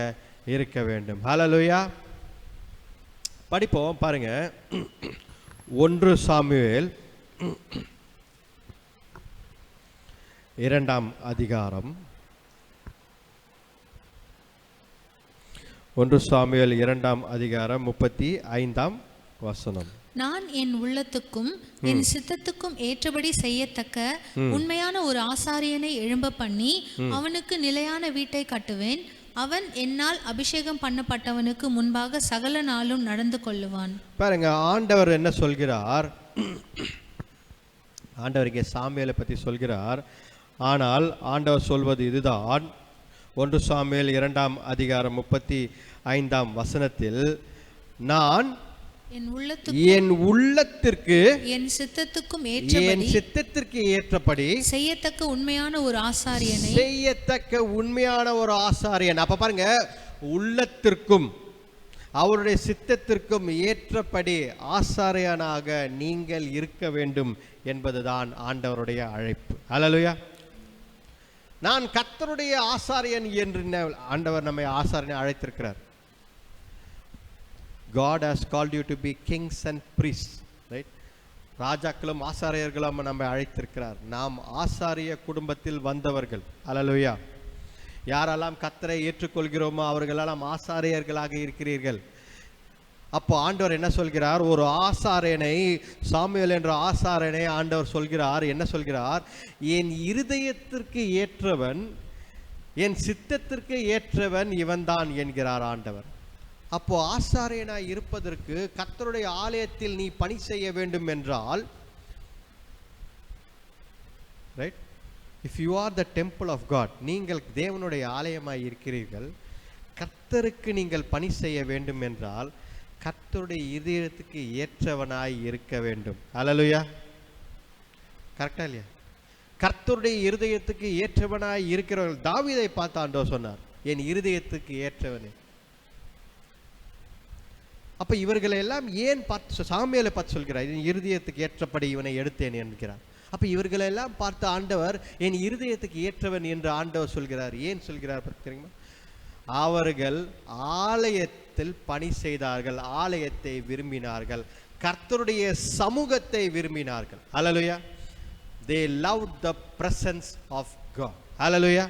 இருக்க வேண்டும். ஹல்லேலூயா. படிப்போம் பாருங்க, 1 சாமுவேல் 2ஆம் அதிகாரம். 1 சாமுவேல் 2ஆம் அதிகாரம் 35ஆம் வசனம். நான் என் உள்ளத்துக்கும் என் சித்தத்துக்கும் ஏற்றபடி செய்யத்தக்க உண்மையான ஒரு ஆசாரியனை எழும்ப பண்ணி அவனுக்கு நிலையான வீட்டை கட்டுவேன். அவன் என்னால் அபிஷேகம் பண்ணப்பட்டவனுக்கு முன்பாக சகல நாளும் நடந்து கொள்ளுவான். பாருங்க, ஆண்டவர் என்ன சொல்கிறார்? ஆண்டவர் இங்கே சாமுவேலை பற்றி சொல்கிறார். ஆனால் ஆண்டவர் சொல்வது இதுதான். 1 சாமுவேல் 2ஆம் அதிகாரம் 35ஆம் வசனத்தில், நான் என் உள்ளத்திற்கு என் சித்தத்துக்கும் ஏற்றபடி செய்யத்தக்க உண்மையான ஒரு ஆசாரியன். அப்ப பாருங்க, உள்ளத்திற்கும் அவருடைய சித்தத்திற்கும் ஏற்றபடி ஆசாரியனாக நீங்கள் இருக்க வேண்டும் என்பதுதான் ஆண்டவருடைய அழைப்பு. அல்லேலூயா. நான் கர்த்தருடைய ஆசாரியன் என்று ஆண்டவர் நம்மை ஆசாரியனை அழைத்திருக்கிறார். God has called you to be kings and priests, right? ராஜாக்களும் ஆசாரியர்களும் நம்மை அழைத்திருக்கிறார். நாம் ஆசாரிய குடும்பத்தில் வந்தவர்கள். அல்லேலூயா. யாரெல்லாம் கர்த்தரை ஏற்றுக்கொள்கிறோமோ அவர்களெல்லாம் ஆசாரியர்களாக இருக்கிறீர்கள். அப்போ ஆண்டவர் என்ன சொல்கிறார்? ஒரு ஆசாரியனை, சாமுவேல் என்ற ஆசாரியனை ஆண்டவர் சொல்கிறார். என்ன சொல்கிறார்? என் இருதயத்திற்கு ஏற்றவன், என் சித்தத்திற்கு ஏற்றவன் இவன்தான் என்கிறார் ஆண்டவர். அப்போ ஆசாரியனாய் இருப்பதற்கு, கர்த்தருடைய ஆலயத்தில் நீ பணி செய்ய வேண்டும் என்றால், right, if you are the temple of God, நீங்கள் தேவனுடைய ஆலயமாய் இருக்கிறீர்கள், கர்த்தருக்கு நீங்கள் பணி செய்ய வேண்டும் என்றால் கர்த்தருடைய இதயத்துக்கு ஏற்றவனாய் இருக்க வேண்டும். அல்லேலூயா. கரெக்டா இல்லையா? கர்த்தருடைய இருதயத்துக்கு ஏற்றவனாய் இருக்கிறவர்கள். தாவீதை பார்த்து ஆண்டவர் சொன்னார், என் இருதயத்துக்கு ஏற்றவனே. அப்ப இவர்களை எல்லாம் ஏன் பார்த்து சாமுவேலை பார்த்து சொல்கிறார்? என் இருதயத்துக்கு ஏற்றபடி இவனை எடுத்தேன் என்கிறார். அப்ப இவர்களை எல்லாம் பார்த்து ஆண்டவர் என் இருதயத்துக்கு ஏற்றவன் என்று ஆண்டவர் சொல்கிறார். ஏன் சொல்கிறார் தெரியுமா? அவர்கள் ஆலயத்தில் பணி செய்தார்கள், ஆலயத்தை விரும்பினார்கள், கர்த்தருடைய சமூகத்தை விரும்பினார்கள். அல்லேலூயா. they loved the presence of God. அல்லேலூயா.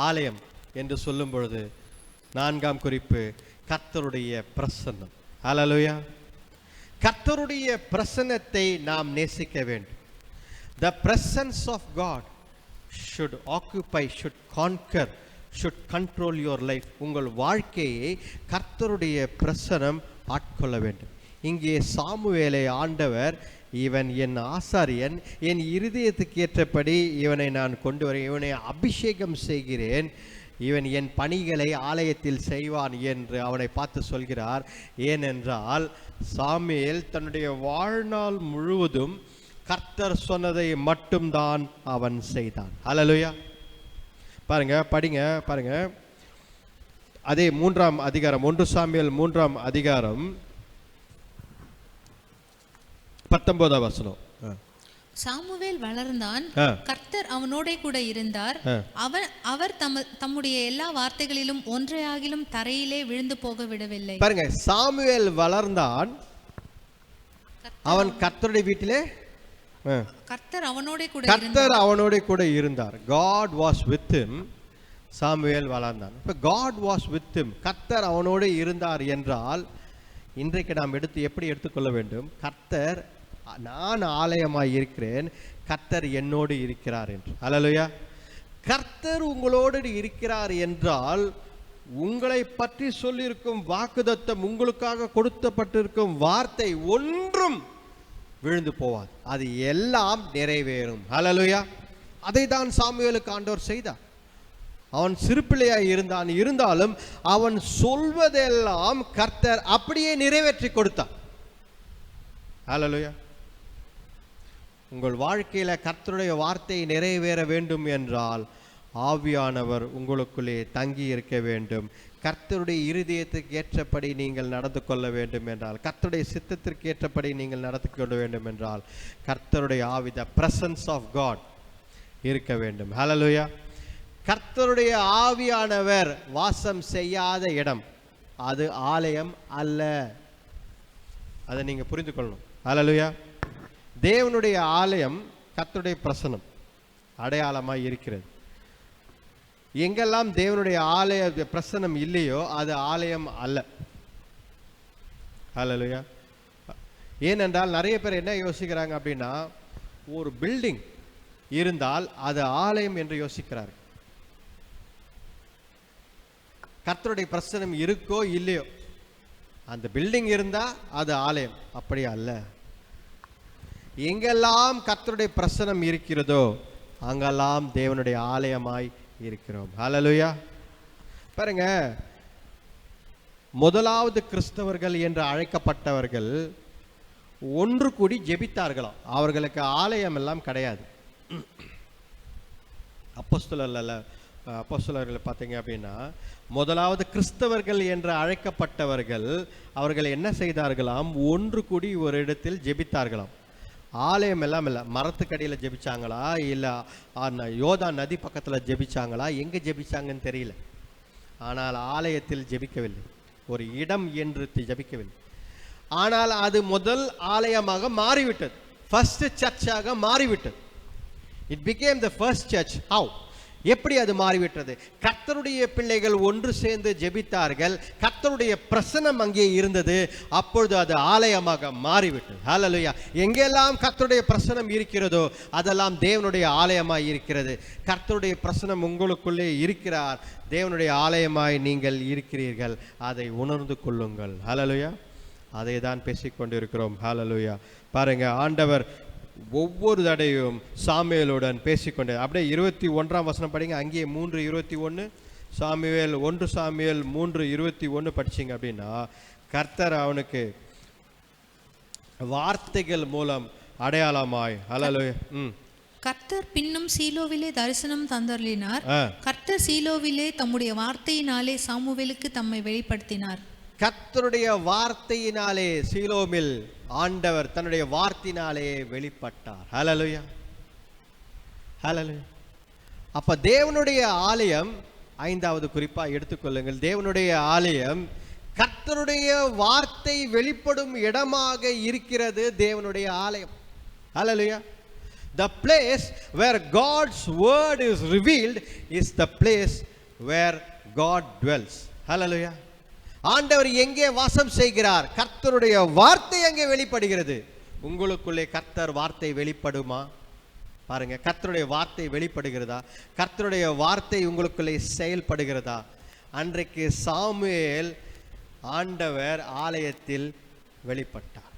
ஆலயம் என்று சொல்லும் பொழுது 4ஆம் குறிப்பு கர்த்தருடைய பிரசன்னம். அல்லேலூயா. கர்த்தருடைய பிரசன்னத்தை நாம் நேசிக்க வேண்டும். The presence of God should occupy, should conquer, should control your life. உங்கள் வாழ்க்கையை கர்த்தருடைய பிரசன்னம் ஆட்கொள்ள வேண்டும். இங்கே சாமுவேலை ஆண்டவர், இவன் என் ஆசாரியன், என் இருதயத்துக்கு ஏற்றபடி இவனை நான் கொண்டு வரேன், இவனை அபிஷேகம் செய்கிறேன், இவன் என் பணிகளை ஆலயத்தில் செய்வான் என்று அவனை பார்த்து சொல்கிறார். ஏனென்றால் சாமுவேல் தன்னுடைய வாழ்நாள் முழுவதும் கர்த்தர் சொன்னதை மட்டும்தான் அவன் செய்தான். அல்லேலூயா. பாருங்க, படிங்க, பாருங்க. அதே 3ஆம் அதிகாரம், 1 சாமுவேல் 3ஆம் அதிகாரம் 19ஆம் வசனம். சாமுவேல் வளர்ந்தான், கர்த்தர் அவனோட கூட இருந்தார். அவர் தம்முடைய எல்லா வார்த்தைகளிலும் ஒன்றையாகிலும் தரையிலே விழுந்து போக விடவில்லை. பாருங்க, சாமுவேல் வளர்ந்தான், அவன் கர்த்தருடைய வீட்டிலே, கர்த்தர் அவனோட கூட இருந்தார். God was with him. Samuel வளர்ந்தான். இப்ப God was with him, கர்த்தர் அவனோடு இருந்தார் என்றால் இன்றைக்கு நாம் எப்படி எடுத்துக்கொள்ள வேண்டும்? கர்த்தர், நான் ஆலயமாய் இருக்கிறேன், கர்த்தர் என்னோடு இருக்கிறார் என்று. அல்லேலூயா. கர்த்தர் உங்களோடு இருக்கிறார் என்றால் உங்களை பற்றி சொல்லியிருக்கும் வாக்குத்தத்தம், உங்களுக்காக கொடுக்கப்பட்டிருக்கும் வார்த்தை ஒன்றும் விழுந்து போவாது, அது எல்லாம் நிறைவேறும். அல்லேலூயா. அதை தான் சாமுவேலுக்கு ஆண்டவர் செய்தார். அவன் சிறுபிள்ளையாய் இருந்தாலும் அவன் சொல்வதெல்லாம் கர்த்தர் அப்படியே நிறைவேற்றி கொடுத்தார். அல்லேலூயா. உங்கள் வாழ்க்கையில கர்த்தருடைய வார்த்தை நிறைவேற வேண்டும் என்றால் ஆவியானவர் உங்களுக்குள்ளே தங்கி இருக்க வேண்டும். கர்த்தருடைய இருதயத்துக்கு ஏற்றபடி நீங்கள் நடந்து கொள்ள வேண்டும் என்றால், கர்த்தருடைய சித்தத்திற்கு ஏற்றபடி நீங்கள் நடந்து கொள்ள வேண்டும் என்றால் கர்த்தருடைய ஆவி, the presence of God இருக்க வேண்டும். ஹல்லேலூயா. கர்த்தருடைய ஆவியானவர் வாசம் செய்யாத இடம் அது ஆலயம் அல்ல. அதை நீங்க புரிந்து கொள்ளணும். ஹல்லேலூயா. தேவனுடைய ஆலயம் கர்த்தருடைய பிரசன்னம் அடையாளமாய் இருக்கிறது. எங்கெல்லாம் தேவனுடைய ஆலய பிரசன்னம் இல்லையோ அது ஆலயம் அல்ல. ஹல்லேலூயா. ஏனென்றால் நிறைய பேர் என்ன யோசிக்கிறாங்க அப்படின்னா, ஒரு பில்டிங் இருந்தால் அது ஆலயம் என்று யோசிக்கிறார். கர்த்தருடைய பிரசனம் இருக்கோ இல்லையோ, அந்த பில்டிங் இருந்தா அது ஆலயம். அப்படி அல்ல. எங்கெல்லாம் கர்த்தருடைய பிரசனம் இருக்கிறதோ அங்கெல்லாம் தேவனுடைய ஆலயமாய் இருக்கிறோம். ஹல்லேலூயா. பாருங்க, முதலாவது கிறிஸ்தவர்கள் என்று அழைக்கப்பட்டவர்கள் ஒன்று கூடி ஜெபித்தார்களாம். அவர்களுக்கு ஆலயம் எல்லாம் கிடையாது. அப்போஸ்தலர்கள் பார்த்தீங்க அப்படின்னா, முதலாவது கிறிஸ்தவர்கள் என்று அழைக்கப்பட்டவர்கள் அவர்கள் என்ன செய்தார்களாம், ஒன்று கூடி ஒரு இடத்தில் ஜெபித்தார்களாம். ஆலயம் எல்லாம் இல்லை. மரத்துக்கடியில் ஜெபிச்சாங்களா, இல்லை யோர்தான் நதி பக்கத்தில் ஜெபிச்சாங்களா, எங்கே ஜெபிச்சாங்கன்னு தெரியல. ஆனால் ஆலயத்தில் ஜெபிக்கவில்லை, ஒரு இடம் என்று ஜெபிக்கவில்லை. ஆனால் அது முதல் ஆலயமாக மாறிவிட்டது, ஃபர்ஸ்ட் சர்ச்சாக மாறிவிட்டது. It became the first church. How? எப்படி அது மாறிவிட்டது? கர்த்தருடைய பிள்ளைகள் ஒன்று சேர்ந்து ஜெபித்தார்கள், கர்த்தருடைய பிரசனம் அங்கே இருந்தது, அப்பொழுது அது ஆலயமாக மாறிவிட்டது. ஹல்லேலூயா. எங்கெல்லாம் கர்த்தருடைய பிரசனம் இருக்கிறதோ அதெல்லாம் தேவனுடைய ஆலயமாய் இருக்கிறது. கர்த்தருடைய பிரசனம் உங்களுக்குள்ளே இருக்கிறார், தேவனுடைய ஆலயமாய் நீங்கள் இருக்கிறீர்கள், அதை உணர்ந்து கொள்ளுங்கள். ஹல்லேலூயா. அதை தான் பேசிக்கொண்டிருக்கிறோம். ஹல்லேலூயா. பாருங்க, ஆண்டவர் ஒவ்வொரு தடையும் சாமுவேலுடன் பேசிக்கொண்டே. அப்படியே 21ஆம் வசனம் படிங்க. அங்கே 3:21 சாமுவேல் 1 சாமுவேல் 3:21 படிச்சிங்க அப்படின்னா, கர்த்தர் அவனுக்கு வார்த்தைகள் மூலம் அடையாளமாய். ஹல்லேலூயா. கர்த்தர் பின்னும் சீலோவிலே தரிசனம் தந்தருளினார். கர்த்தர் சீலோவிலே தம்முடைய வார்த்தையினாலே சாமுவேலுக்கு தம்மை வெளிப்படுத்தினார். கர்த்தருடைய வார்த்தையினாலே சீலோவில் ஆண்டவர் தன்னுடைய வார்த்தையினாலே வெளிப்பட்டார். ஹல்லேலூயா. ஹல்லேலூயா. அப்ப தேவனுடைய ஆலயம், ஐந்தாவது குறிப்பா எடுத்துக்கொள்ளுங்கள், தேவனுடைய ஆலயம் கர்த்தருடைய வார்த்தை வெளிப்படும் இடமாக இருக்கிறது. தேவனுடைய ஆலயம். ஹல்லேலூயா. The place where God's word is revealed is the place where God dwells. Hallelujah. ஆண்டவர் எங்கே வாசம் செய்கிறார்? கர்த்தருடைய வார்த்தை எங்கே வெளிப்படுகிறது? உங்களுக்குள்ளே கர்த்தர் வார்த்தை வெளிப்படுமா? பாருங்க, கர்த்தருடைய வார்த்தை வெளிப்படுகிறதா? கர்த்தருடைய வார்த்தை உங்களுக்குள்ளே செயல்படுகிறதா? அன்றைக்கு சாமுவேல் ஆண்டவர் ஆலயத்தில் வெளிப்பட்டார்,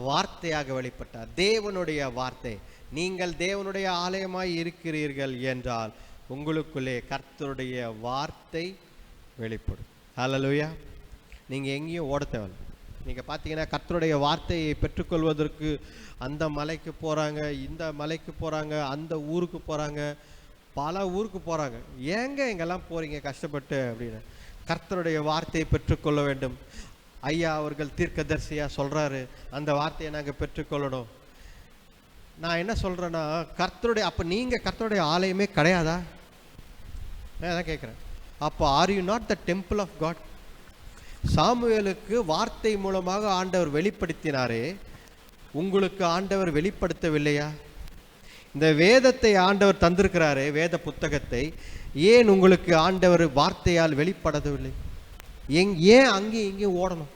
வார்த்தையாக வெளிப்பட்டார், தேவனுடைய வார்த்தை. நீங்கள் தேவனுடைய ஆலயமாய் இருக்கிறீர்கள் என்றால் உங்களுக்குள்ளே கர்த்தருடைய வார்த்தை வெளிப்படும். ஹல்லேலூயா. நீங்கள் எங்கேயும் ஓட தேவையில்லை. நீங்கள் பார்த்தீங்கன்னா கர்த்தருடைய வார்த்தையை பெற்றுக்கொள்வதற்கு அந்த மலைக்கு போகிறாங்க, இந்த மலைக்கு போகிறாங்க, அந்த ஊருக்கு போகிறாங்க, பல ஊருக்கு போகிறாங்க. ஏங்க எங்கெல்லாம் போகிறீங்க கஷ்டப்பட்டு அப்படின்னு? கர்த்தருடைய வார்த்தையை பெற்றுக்கொள்ள வேண்டும். ஐயா அவர்கள் தீர்க்கதரிசியாக சொல்கிறாரு, அந்த வார்த்தையை நாங்கள் பெற்றுக்கொள்ளணும். நான் என்ன சொல்கிறேன்னா, கர்த்தருடைய, அப்போ நீங்கள் கர்த்தருடைய ஆலயமே கிடையாதா? நான் அதான் கேட்குறேன். அப்போ are you not the temple of God? சாமுவேலுக்கு வார்த்தை மூலமாக ஆண்டவர் வெளிப்படுத்தினாரே, உங்களுக்கு ஆண்டவர் வெளிப்படுத்தவில்லையா? இந்த வேதத்தை ஆண்டவர் தந்திருக்கிறாரே, வேத புத்தகத்தை, ஏன் உங்களுக்கு ஆண்டவர் வார்த்தையால் வெளிப்படவில்லை? ஏன் அங்கே இங்கே ஓடணும்?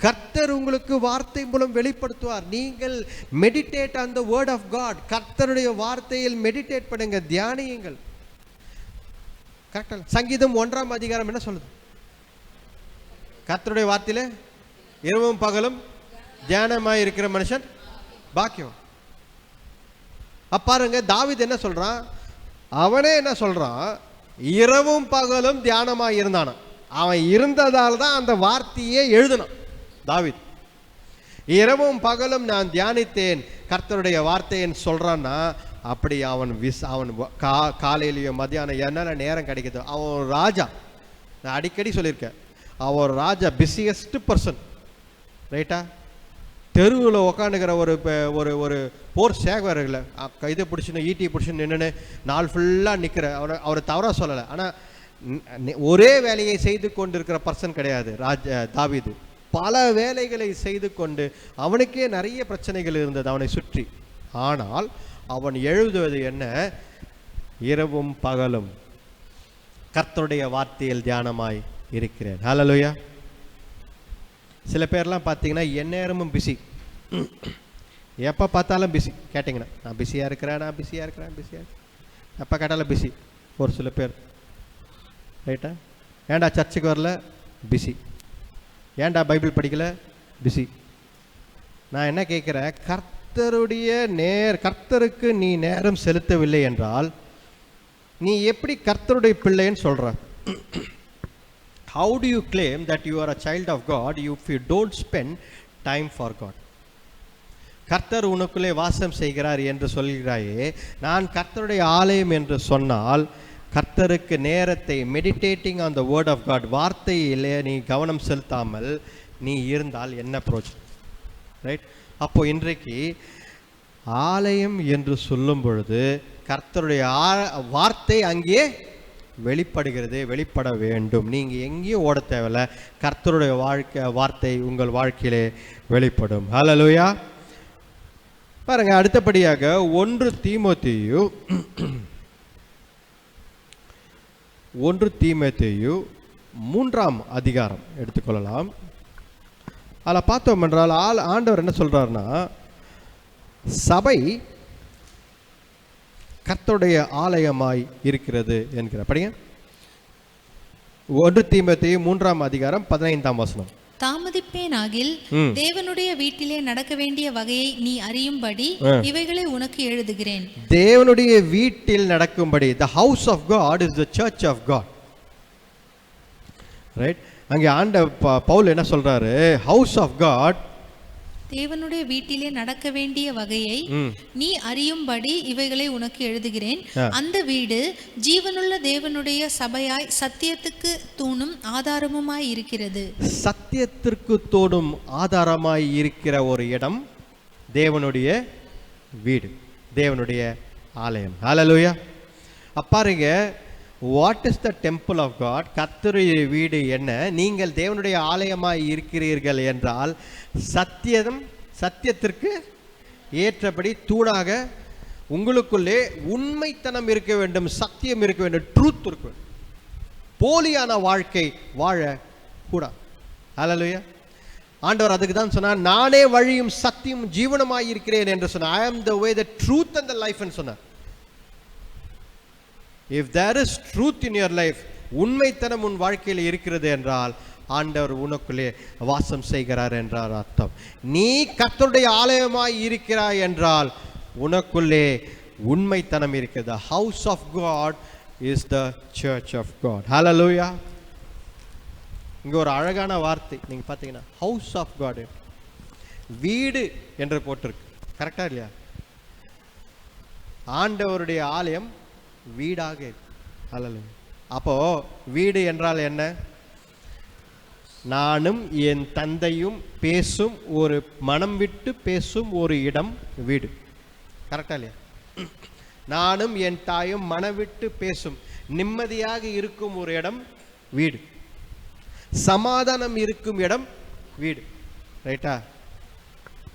கர்த்தர் உங்களுக்கு வார்த்தை மூலம் வெளிப்படுத்துவார். நீங்கள் meditate on the word of God. கர்த்தருடைய வார்த்தையில் மெடிடேட் பண்ணுங்க, தியானியுங்கள். கரெக்டா? சங்கீதம் 1ஆம் அதிகாரம் என்ன சொல்லுது? கர்த்தருடைய வார்த்தையில இரவும் பகலும் தியானமாய் இருக்கிற மனுஷன் பாக்கியம். பாருங்க, தாவீது என்ன சொல்றான்? அவனே என்ன சொல்றான்? இரவும் பகலும் தியானமாய் இருந்தானா. அவன் இருந்ததால் தான் அந்த வார்த்தையே எழுதினான் தாவீது. இரவும் பகலும் நான் தியானித்தேன் கர்த்தருடைய வார்த்தைன்னு சொல்றான்னா, அப்படி அவன் காலையிலேயோ மத்தியானம் என்னென்ன நேரம் கிடைக்குது, அவன் ஒரு ராஜா. நான் அடிக்கடி சொல்லியிருக்கேன், அவன் ஒரு ராஜா, பிஸியஸ்ட் பர்சன். ரைட்டா? தெருவில் உக்காந்துக்கிற ஒரு போர் சேகவர்களை கைதை பிடிச்சின்னு ஈட்டி பிடிச்சின்னு நின்று நாள் ஃபுல்லாக நிற்கிற அவரை தவறாக சொல்லலை. ஆனால் ஒரே வேலையை செய்து கொண்டிருக்கிற பர்சன் கிடையாது தாவீது. பல வேலைகளை செய்து கொண்டு அவனுக்கே நிறைய பிரச்சனைகள் இருந்தது அவனை சுற்றி. ஆனால் அவன் எழுதுவது என்ன? இரவும் பகலும் கர்த்தருடைய வார்த்தையில் தியானமாய் இருக்கிறேன். ஹல்லேலூயா. சில பேர்லாம் பார்த்தீங்கன்னா எந்நேரமும் பிஸி, எப்போ பார்த்தாலும் பிஸி. கேட்டிங்கன்னா நான் பிஸியாக இருக்கிறேன் எப்போ கேட்டாலும் பிஸி. ஒரு சில பேர் ரைட்டா, ஏன்டா சர்ச்சுக்கு வரல, பிஸி. ஏன்டா பைபிள் படிக்கலை, பிஸி. நான் என்ன கேட்குறேன், கர்த்தருக்கு நீ நேரம் செலுத்தவில்லை என்றால் நீ எப்படி கர்த்தருடைய பிள்ளைன்னு சொல்ற? How do you claim that you are a child of God if you don't spend time for God? கர்த்தர் உனக்குள்ளே வாசம் செய்கிறார் என்று சொல்கிறாயே, நான் கர்த்தருடைய ஆலயம் என்று சொன்னால் கர்த்தருக்கு நேரத்தை, meditating on the word of God, வார்த்தையிலே நீ கவனம் செலுத்தாமல் நீ இருந்தால் என்ன பிரயோஜனம்? ரைட். அப்போ இன்றைக்கு ஆலயம் என்று சொல்லும் பொழுது கர்த்தருடைய வார்த்தை அங்கே வெளிப்படுகிறது, வெளிப்பட வேண்டும். நீங்கள் எங்கேயும் ஓட தேவையில்ல, கர்த்தருடைய வார்த்தை உங்கள் வாழ்க்கையிலே வெளிப்படும். ஹல்லேலூயா. பாருங்க, அடுத்தபடியாக 1 தீமோத்தேயு 3ஆம் அதிகாரம் எடுத்துக்கொள்ளலாம். அதில் பார்த்தோம் என்றால் ஆண்டவர் என்ன சொல்றாருன்னா, சபை கர்த்தருடைய ஆலயமாய் இருக்கிறது என்கிற. படிங்க 1 தீமோத்தேயு 3ஆம் அதிகாரம் 15ஆம் வசனம். தாமதிப்பேனாகில் தேவனுடைய வீட்டிலே நடக்க வேண்டிய வகையை நீ அறியும்படி இவைகளை உனக்கு எழுதுகிறேன். தேவனுடைய வீட்டில் நடக்கும்படி, the house of God is the church of God. Right. அங்கே பவுல் என்ன சொல்றாரு, house of God, தேவனுடைய வீட்டிலே நடக்க வேண்டிய வகையை நீ அறியும்படி இவைகளை உனக்கு எழுதுகிறேன். அந்த வீடு ஜீவனுள்ள தேவனுடைய சபையாய் சத்தியத்துக்கு தூணும் ஆதாரமுமாய் இருக்கிறது. சத்தியத்திற்கு தூணும் ஆதாரமாய் இருக்கிற ஒரு இடம் தேவனுடைய வீடு, தேவனுடைய ஆலயம். ஹல்லேலூயா. பாருங்க, what is the temple of God? கர்த்தருடைய வீடு என்ன? நீங்கள் தேவனுடைய ஆலயமாய் இருக்கிறீர்கள் என்றால் சத்தியத்திற்கு ஏற்றபடி தூணாக உங்களுக்குள்ளே உண்மைத்தனம் இருக்க வேண்டும், சத்தியம் இருக்க வேண்டும், ட்ரூத் இருக்க வேண்டும். போலியான வாழ்க்கை வாழ கூடாது. ஹல்லேலூயா. ஆண்டவர் அதுக்கு தான் சொன்னார், நானே வழியும் சத்தியம் ஜீவனமாய் இருக்கிறேன் என்று சொன்னார். I am the way, the truth and the life என்று சொன்னார். If there is truth in your life, உண்மைத்தனம் உன் வாழ்க்கையில் இருக்கிறது என்றால் ஆண்டவர் உனக்குள்ளே வாசம் செய்கிறார் என்றார் அர்த்தம். நீ கர்த்தருடைய ஆலயமாய் இருக்கிறாய் என்றால் உனக்குள்ளே உண்மைத்தனம் இருக்கிறது. The house of God is the church of God. Hallelujah. இங்க ஒரு அழகான வார்த்தை நீங்க பாத்தீங்கன்னா, house of God, வீடு என்று போட்டிருக்கு. கரெக்டா இல்லையா? ஆண்டவருடைய ஆலயம் வீடாக. ஹல்லேலூயா. அப்போ வீடு என்றால் என்ன? நானும் என் தந்தையும் பேசும் ஒரு, மனம் விட்டு பேசும் ஒரு இடம் வீடு. கரெக்டா இல்லையா? நானும் என் தாயும் மனம் விட்டு பேசும், நிம்மதியாக இருக்கும் ஒரு இடம் வீடு. சமாதானம் இருக்கும் இடம் வீடு. ரைட்டா?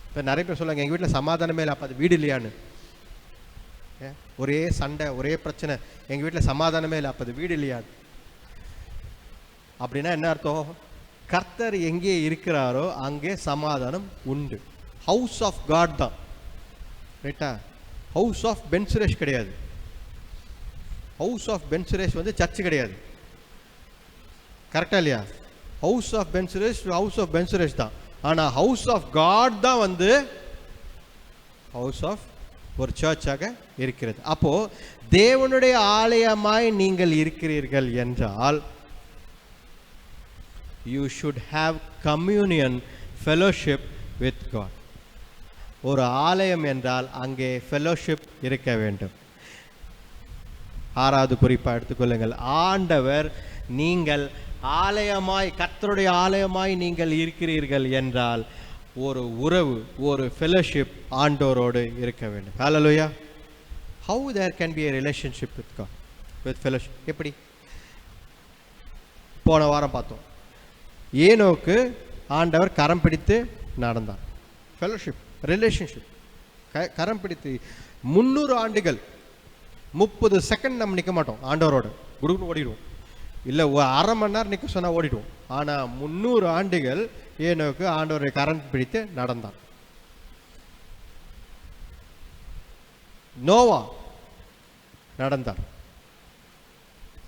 இப்போ நிறைய பேர் சொல்லுவாங்க, எங்கள் வீட்டில் சமாதானமே இல்லை, அப்போ அது வீடு இல்லையான்னு. ஒரே சண்டை, ஒரே பிரச்சனை, எங்கள் வீட்டில் சமாதானமே இல்லை, அப்போ அது வீடு இல்லையா? அப்படின்னா என்ன அர்த்தம்? கர்த்தர் எங்கே இருக்கிறாரோ அங்கே சமாதானம் உண்டு. ஹவுஸ் ஆஃப் காட் தான். ரைட்டா? ஹவுஸ் ஆஃப் பென் சுரேஷ் கிடையாது. ஹவுஸ் ஆஃப் பென் சுரேஷ் வந்து சர்ச் கிடையாது. கரெக்டா இல்லையா? House of Ben Suresh house of Ben Suresh தான். ஆனால் ஹவுஸ் ஆஃப் காட் தான் வந்து ஹவுஸ் ஆஃப் ஒரு சர்ச்சாக இருக்கிறது. அப்போ தேவனுடைய ஆலயமாய் நீங்கள் இருக்கிறீர்கள் என்றால் you should have communion, fellowship with God. ஒரு ஆலயம் என்றால் அங்கே fellowship இருக்க வேண்டும். 6வது குறிப்பா எடுத்துக்கொள்ளுங்கள். ஆண்டவர், நீங்கள் ஆலயமாய், கர்த்தருடைய ஆலயமாய் நீங்கள் இருக்கிறீர்கள் என்றால் ஒரு உறவு, ஒரு ஃபெலோஷிப் ஆண்டவரோடு இருக்க வேண்டும். ஹல்லேலூயா. How there can be a relationship with God, with fellowship? எப்படி? போன வாரம் பார்த்தோம், ஏனோக்கு ஆண்டவர் கரம் பிடித்து நடந்தார். Fellowship, relationship. கரம் பிடித்து 300 ஆண்டுகள் 30 செகண்ட் நம்ம நிற்க மாட்டோம் ஆண்டவரோட, குடுகுன்னு ஓடிடுவோம். இல்லை அரை மணி நேரம் நிற்க சொன்னால் ஓடிடுவோம். ஆனால் 300 ஆண்டுகள் ஏனோக்கு ஆண்டவரை கரம் பிடித்து நடந்தான். நோவா நடந்தார்.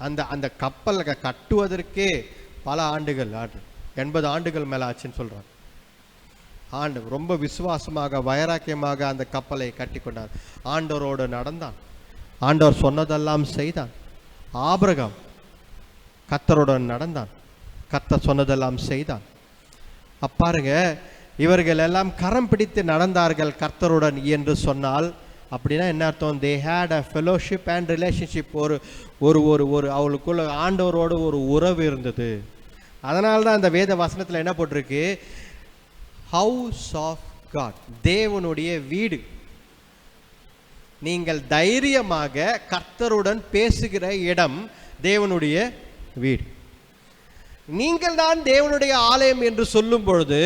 அந்த அந்த கப்பலை கட்டுவதற்கே பல ஆண்டுகள் 80 ஆண்டுகள் மேலே ஆச்சுன்னு சொல்கிறார். ரொம்ப விசுவாசமாக வைராக்கியமாக அந்த கப்பலை கட்டி கொண்டார். ஆண்டவரோடு நடந்தான். ஆண்டவர் சொன்னதெல்லாம் செய்தான். ஆபிரகாம் கர்த்தருடன் நடந்தான். கர்த்தர் சொன்னதெல்லாம் செய்தான். பாருங்க, இவர்கள் எல்லாம் கரம் பிடித்து நடந்தார்கள் கர்த்தருடன் என்று சொன்னால் அப்படின்னா என்ன அர்த்தம்? They had a fellowship and relationship. ஒரு ஒரு ஒரு ஒரு அவளுக்குள்ள ஆண்டவரோடு ஒரு உறவு இருந்தது. அதனால தான் அந்த வேத வசனத்தில் என்ன போட்டிருக்கு? ஹவுஸ் ஆஃப் காட், தேவனுடைய வீடு. நீங்கள் தைரியமாக கர்த்தருடன் பேசுகிற இடம் தேவனுடைய வீடு. நீங்கள் தான் தேவனுடைய ஆலயம் என்று சொல்லும் பொழுது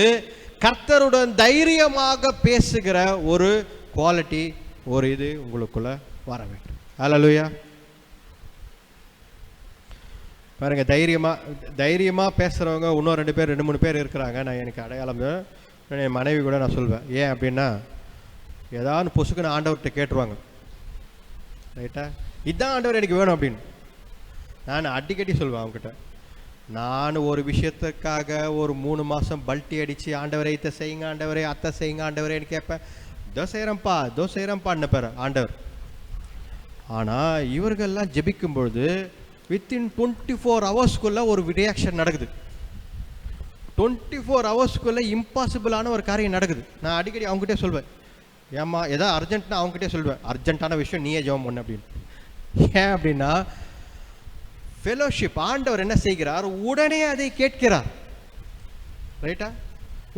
கர்த்தருடன் தைரியமாக பேசுகிற ஒரு குவாலிட்டி, ஒரு இது உங்களுக்குள்ள வர வேண்டும். ஹல்லேலூயா. பாருங்க, தைரியமா பேசுறவங்க இன்னும் 2 பேர் 2-3 பேர் இருக்கிறாங்க. நான் எனக்கு அடையாளம், என் மனைவி கூட நான் சொல்வேன். ஏன் அப்படின்னா, ஏதாவது பொசுக்குன்னு ஆண்டவர்கிட்ட கேட்டுருவாங்க, ரைட்டா, இதுதான் ஆண்டவர் எனக்கு வேணும் அப்படின்னு. நான் அடிக்கடி சொல்வேன் அவங்ககிட்ட, நான் ஒரு விஷயத்துக்காக ஒரு 3 மாதம் பல்ட்டி அடித்து ஆண்டவரை இதை செய்யுங்க ஆண்டவரே, அத்தை செய்யுங்க ஆண்டவரேன்னு கேட்பேன். இதோ செய்கிறேன்ப்பான்னு பேர் ஆண்டவர். ஆனால் இவர்கள்லாம் ஜெபிக்கும்பொழுது வித்தின் 24 ஹவர்ஸ்க்குள்ளே ஒரு ரியாக்ஷன் நடக்குது. 24 ஹவர்ஸ்க்குள்ளே இம்பாசிபிளான ஒரு காரியம் நடக்குது. நான் அடிக்கடி அவங்ககிட்டே சொல்வேன், ஏம்மா எதாவது அர்ஜென்ட்னா அவங்ககிட்டே சொல்வேன், அர்ஜென்ட்டான விஷயம் நீயே ஜெபம் பண்ணு அப்படின்னு. ஏன் அப்படின்னா, ஃபெலோஷிப், ஆண்டவர் என்ன செய்கிறார், உடனே அதை கேட்கிறார். ரைட்டா?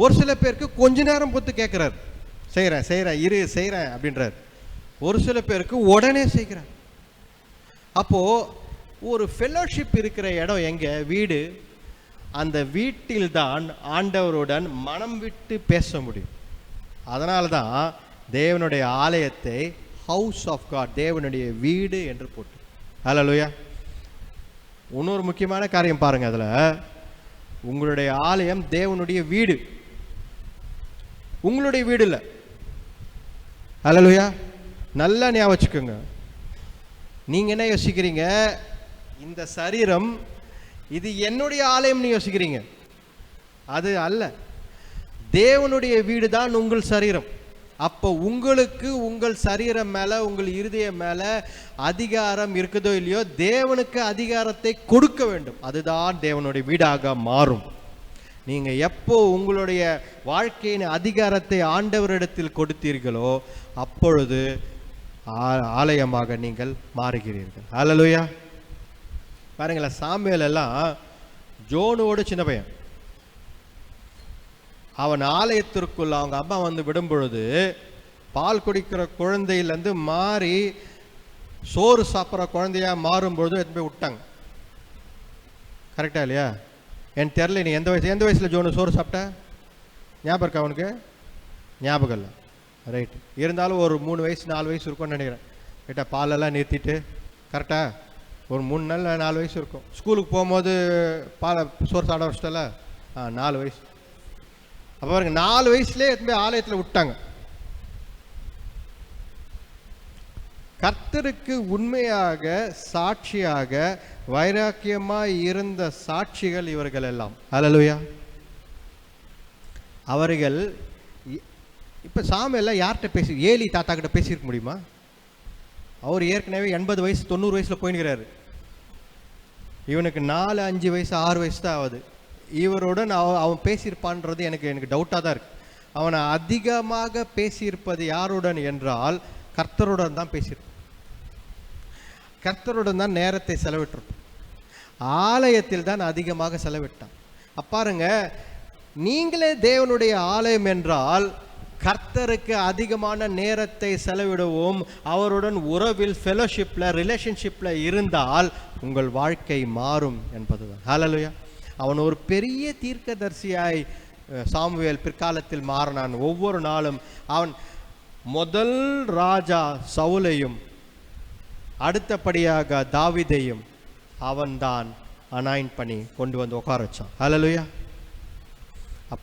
ஒரு சில பேருக்கு கொஞ்ச நேரம் பொறுத்து கேட்கிறார், செய்கிறேன் அப்படின்றார். ஒரு சில பேருக்கு உடனே செய்கிறார். அப்போ ஒரு ஃபெலோஷிப் இருக்கிற இடம் எங்க? வீடு. அந்த வீட்டில் தான் ஆண்டவருடன் மனம் விட்டு பேச முடியும். அதனால தான் தேவனுடைய ஆலயத்தை ஹவுஸ் ஆஃப் காட், தேவனுடைய வீடு என்று போட்டு. ஹல்லேலூயா. இன்னொரு முக்கியமான காரியம் பாருங்க, அதுல உங்களுடைய ஆலயம் தேவனுடைய வீடு, உங்களுடைய வீடு இல்லை. ஹல்லேலூயா. நல்லா ஞாபகம் வச்சுக்கோங்க. நீங்க என்ன யோசிக்கிறீங்க? இந்த சரீரம் இது என்னுடைய ஆலயம்னு யோசிக்கிறீங்க. அது அல்ல, தேவனுடைய வீடு தான் உங்கள் சரீரம். அப்போ உங்களுக்கு உங்கள் சரீரம் மேல, உங்கள் இருதயம் மேல அதிகாரம் இருக்குதோ இல்லையோ, தேவனுக்கு அதிகாரத்தை கொடுக்க வேண்டும். அதுதான் தேவனுடைய வீடாக மாறும். நீங்க எப்போ உங்களுடைய வாழ்க்கையின் அதிகாரத்தை ஆண்டவரிடத்தில் கொடுத்தீர்களோ அப்பொழுது ஆலயமாக நீங்கள் மாறுகிறீர்கள். ஹல்லேலூயா. பாருங்களேன், சாமுவேல் எல்லாம் ஜோனோடு சின்ன பையன். அவன் ஆலயத்திற்குள்ள அவங்க அம்மா வந்து விடும் பொழுது பால் குடிக்கிற குழந்தையிலேருந்து மாறி சோறு சாப்பிட்ற குழந்தையா மாறும்பொழுது எடுத்து போய் விட்டாங்க. கரெக்டா இல்லையா? என் தெரில, நீ எந்த வயசில் ஜோனு சோறு சாப்பிட்ட? ஞாபகம் இருக்கா அவனுக்கு? ஞாபகம் இல்லை. ரைட். இருந்தாலும் ஒரு 3 வயசு 4 வயசு இருக்கும்னு நினைக்கிறேன். ரைட்டா? பாலெல்லாம் நிறுத்திட்டு கரெக்டா ஒரு 3 நாள் 4 வயசு இருக்கும். ஸ்கூலுக்கு போகும்போது பாலை சோறு சாப்பிட வச்சிட்டல, 4 வயசு. அப்போ பாருங்க, 4 வயசுலேயே எடுத்து போய் ஆலயத்தில் விட்டாங்க. கர்த்தருக்கு உண்மையாக சாட்சியாக வைராக்கியமாய் இருந்த சாட்சிகள் இவர்கள் எல்லாம். ஹல்லேலூயா. அவர்கள் இப்போ சாமுவேல் யார்கிட்ட பேசி, ஏலி தாத்தா கிட்ட பேசியிருக்க முடியுமா? அவர் ஏற்கனவே 80 வயசு 90 வயசில் போயின்னுக்கிறாரு. இவனுக்கு 4, 5 வயசு 6 வயசு தான் ஆகுது. இவருடன் அவன் பேசியிருப்பான்றது எனக்கு டவுட்டாக தான் இருக்கு. அவனை அதிகமாக பேசியிருப்பது யாருடன் என்றால் கர்த்தருடன் தான் பேசியிருப்பான். கர்த்தருடன் தான் நேரத்தை செலவிட்டிருப்பான். ஆலயத்தில் தான் அதிகமாக செலவிட்டான். பாருங்க, நீங்களே தேவனுடைய ஆலயம் என்றால் கர்த்தருக்கு அதிகமான நேரத்தை செலவிடுவோம். அவருடன் உறவில், ஃபெலோஷிப்ல, ரிலேஷன்ஷிப்ல இருந்தால் உங்கள் வாழ்க்கை மாறும் என்பதுதான். ஹல்லேலூயா. அவன் ஒரு பெரிய தீர்க்கதரிசியாய் சாமுவேல் பிற்காலத்தில் மாறினான். ஒவ்வொரு நாளும் அவன் முதல் ராஜா சவுலையும் அடுத்தபடியாக தாவீதையும் அவன்தான் அனாயின் பண்ணி கொண்டு வந்து உட்கார வச்சான். ஹல்லேலூயா.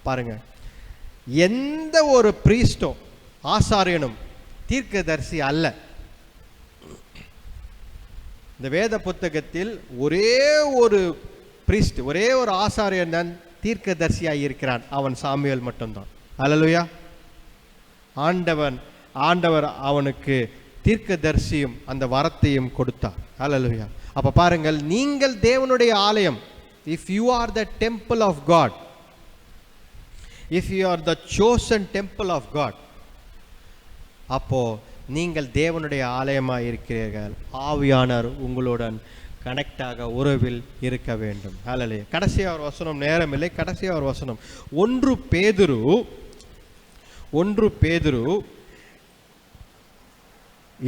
பாருங்க, எந்த ஒரு பிரீஸ்டும் ஆசாரியனும் தீர்க்கதரிசி அல்ல. இந்த வேத புத்தகத்தில் ஒரே ஒரு பிரீஸ்ட், ஒரே ஒரு ஆசாரியன் தான் தீர்க்கதரிசியாய் இருக்கிறான். அவன் சாமுவேல் மட்டும்தான். ஹல்லேலூயா. ஆண்டவர் அவனுக்கு தீர்க்கதரிசியும் அந்த வரத்தையும் கொடுத்தார். ஹல்லேலூயா. அப்ப பாருங்கள், நீங்கள் தேவனுடைய ஆலயம். If you are the temple of God, if you are the chosen temple of God, அப்போ நீங்கள் தேவனுடைய ஆலயமாக இருக்கிறீர்கள். ஆவியானவர் உங்களுடன் கனெக்டாக உறவில் இருக்க வேண்டும். ஹல்லேலூயா. கடைசியாக ஒரு வசனம், நேரம் இல்லை, கடைசியாக ஒரு வசனம், 1 பேதுரு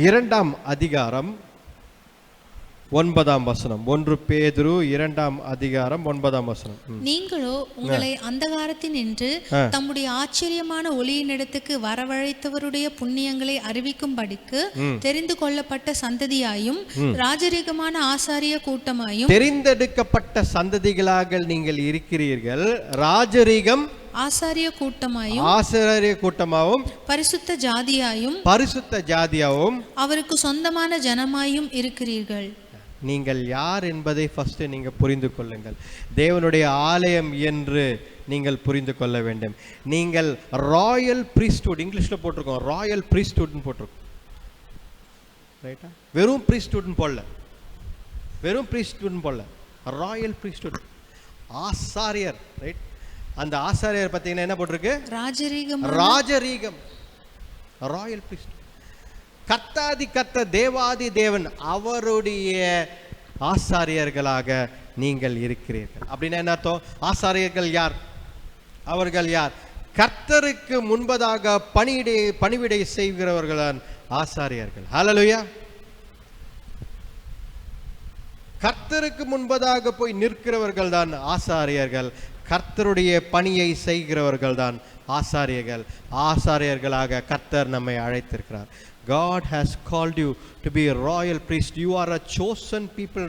2ஆம் அதிகாரம் 9ஆம் வசனம். 1 பேதுரு 2ஆம் அதிகாரம் 9ஆம் வசனம். நீங்களோ உங்களை அந்தகாரத்தினின்று தம்முடைய ஆச்சரியமான ஒளியினிடத்துக்கு வரவழைத்தவருடைய புண்ணியங்களை அறிவிக்கும்படிக்கு தெரிந்து கொள்ளப்பட்ட சந்ததியாயும் ராஜரீகமான ஆசாரிய கூட்டமாயும். தெரிந்தெடுக்கப்பட்ட சந்ததிகளாக நீங்கள் இருக்கிறீர்கள். ராஜரீகம் ஆசாரிய கூட்டமாயும் பரிசுத்த ஜாதியாயும் அவருக்கு சொந்தமான ஜனமாயும் இருக்கிறீர்கள். நீங்கள் யார் என்பதை ஃபர்ஸ்ட் நீங்க புரிந்து கொள்ளுங்கள். தேவனுடைய ஆலயம் என்று நீங்கள் புரிந்து கொள்ள வேண்டும். நீங்கள் ராயல் பிரீஸ்ட்ஹுட், இங்கிலீஷ்ல போட்டிருக்கோம், ராயல் பிரீஸ்ட்ஹுட்னு போட்டிருக்கோம். ரைட்டா? வெறும் பிரீஸ்ட்ஹுட்னு போடல, ராயல் பிரீஸ்ட்ஹுட், ஆசாரியர். ரைட்? அந்த ஆசாரியர் பார்த்தீங்கன்னா என்ன போட்டிருக்கு? ராஜரீகம், ராயல் பிரீஸ்ட். கர்த்தாதி கர்த்த தேவாதி தேவன் அவருடைய ஆசாரியர்களாக நீங்கள் இருக்கிறீர்கள். அப்படின்னா என்ன அர்த்தம்? ஆசாரியர்கள் யார்? அவர்கள் யார்? கர்த்தருக்கு முன்பதாக பணிவிடை செய்கிறவர்கள் ஆசாரியர்கள். ஹல்லேலூயா. கர்த்தருக்கு முன்பதாக போய் நிற்கிறவர்கள் தான் ஆசாரியர்கள். கர்த்தருடைய பணியை செய்கிறவர்கள் தான் ஆசாரியர்கள். ஆசாரியர்களாக கர்த்தர் நம்மை அழைத்திருக்கிறார். God has called you to be a royal priest. You are a chosen people.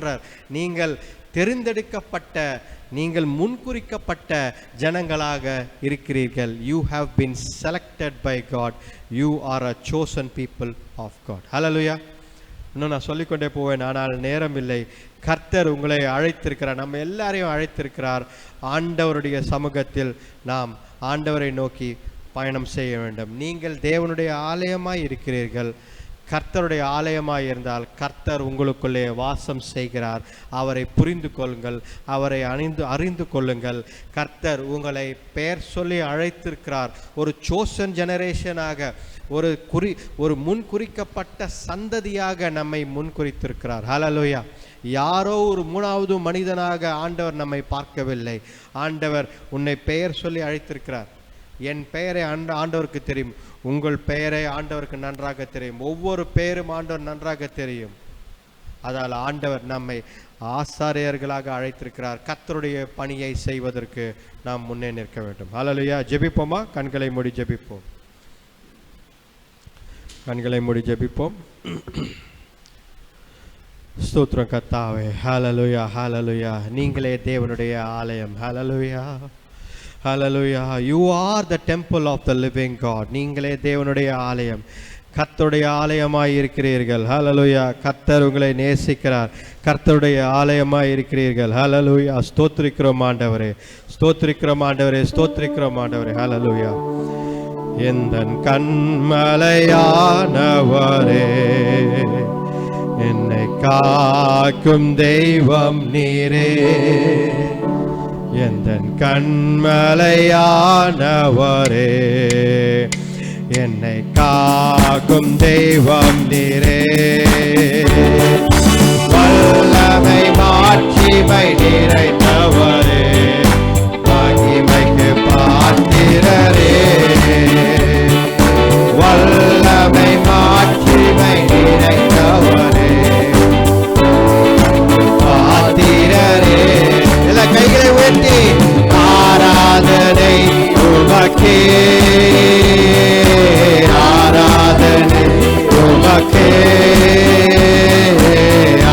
நீங்கள் தெரிந்தெடுக்கப்பட்ட, நீங்கள் முன்குறிக்கப்பட்ட ஜனங்களாக இருக்கிறீர்கள். You have been selected by God. You are a chosen people of God. Hallelujah. இன்னும் நான் சொல்லிக்கொண்டே போவேன், ஆனால் நேரம் இல்லை. கர்த்தர் உங்களை அழைத்திருக்கிறார், நம்ம எல்லாரையும் அழைத்திருக்கிறார். ஆண்டவருடைய சமூகத்தில் நாம் ஆண்டவரை நோக்கி பயணம் செய்ய வேண்டும். நீங்கள் தேவனுடைய ஆலயமாய் இருக்கிறீர்கள். கர்த்தருடைய ஆலயமாய் இருந்தால் கர்த்தர் உங்களுக்குள்ளே வாசம் செய்கிறார். அவரை புரிந்து கொள்ளுங்கள், அவரை அறிந்து கொள்ளுங்கள். கர்த்தர் உங்களை பெயர் சொல்லி அழைத்திருக்கிறார். ஒரு chosen ஜெனரேஷனாக, ஒரு முன்குறிக்கப்பட்ட சந்ததியாக நம்மை முன்குறித்திருக்கிறார். ஹல்லேலூயா. யாரோ ஒரு 3வது மனிதனாக ஆண்டவர் நம்மை பார்க்கவில்லை. ஆண்டவர் உன்னை பெயர் சொல்லி அழைத்திருக்கிறார். என் பெயரை ஆண்டவருக்கு தெரியும், உங்கள் பெயரை ஆண்டவருக்கு நன்றாக தெரியும், ஒவ்வொரு பெயரும் ஆண்டவர் நன்றாக தெரியும். அதால் ஆண்டவர் நம்மை ஆசாரியர்களாக அழைத்திருக்கிறார். கர்த்தருடைய பணியை செய்வதற்கு நாம் முன்னே நிற்க வேண்டும். ஹல்லேலூயா. ஜெபிப்போமா? கண்களை மூடி ஜெபிப்போம். ஸ்தோத்திரம் கர்த்தாவே. ஹல்லேலூயா, ஹல்லேலூயா. நீங்களே தேவனுடைய ஆலயம். ஹல்லேலூயா, ஹல்லேலூயா. You are the temple of the living God. நீங்களே தேவனுடைய ஆலயம், கர்த்தருடைய ஆலயமாய் இருக்கிறீர்கள். ஹல்லேலூயா. கர்த்தர் உங்களை நேசிக்கிறார். கர்த்தருடைய ஆலயமாய் இருக்கிறீர்கள். ஹல்லேலூயா. ஸ்தோத்திரிக்கிறோம் ஆண்டவரே, ஸ்தோத்திரிக்கிறோம் ஆண்டவரே, ஸ்தோத்திரிக்கிறோம் ஆண்டவரே. ஹல்லேலூயா. எந்தன் கண்மலையானவரே, என்னை காக்கும் தெய்வம் நீரே. எந்தன் கண்மலையானவரே, என்னை காக்கும் தெய்வம் நீரே. வல்லமை மாட்சிமை நிறைந்தவரே, மகிமைக்கு பாத்திரரே. வல்லமை மாட்சிமை நிறைந்தவரே, பாத்திரரே. எல்லா கைகளை உயர்த்தி ஆராதனை உமக்கே, ஆராதனை உமக்கே,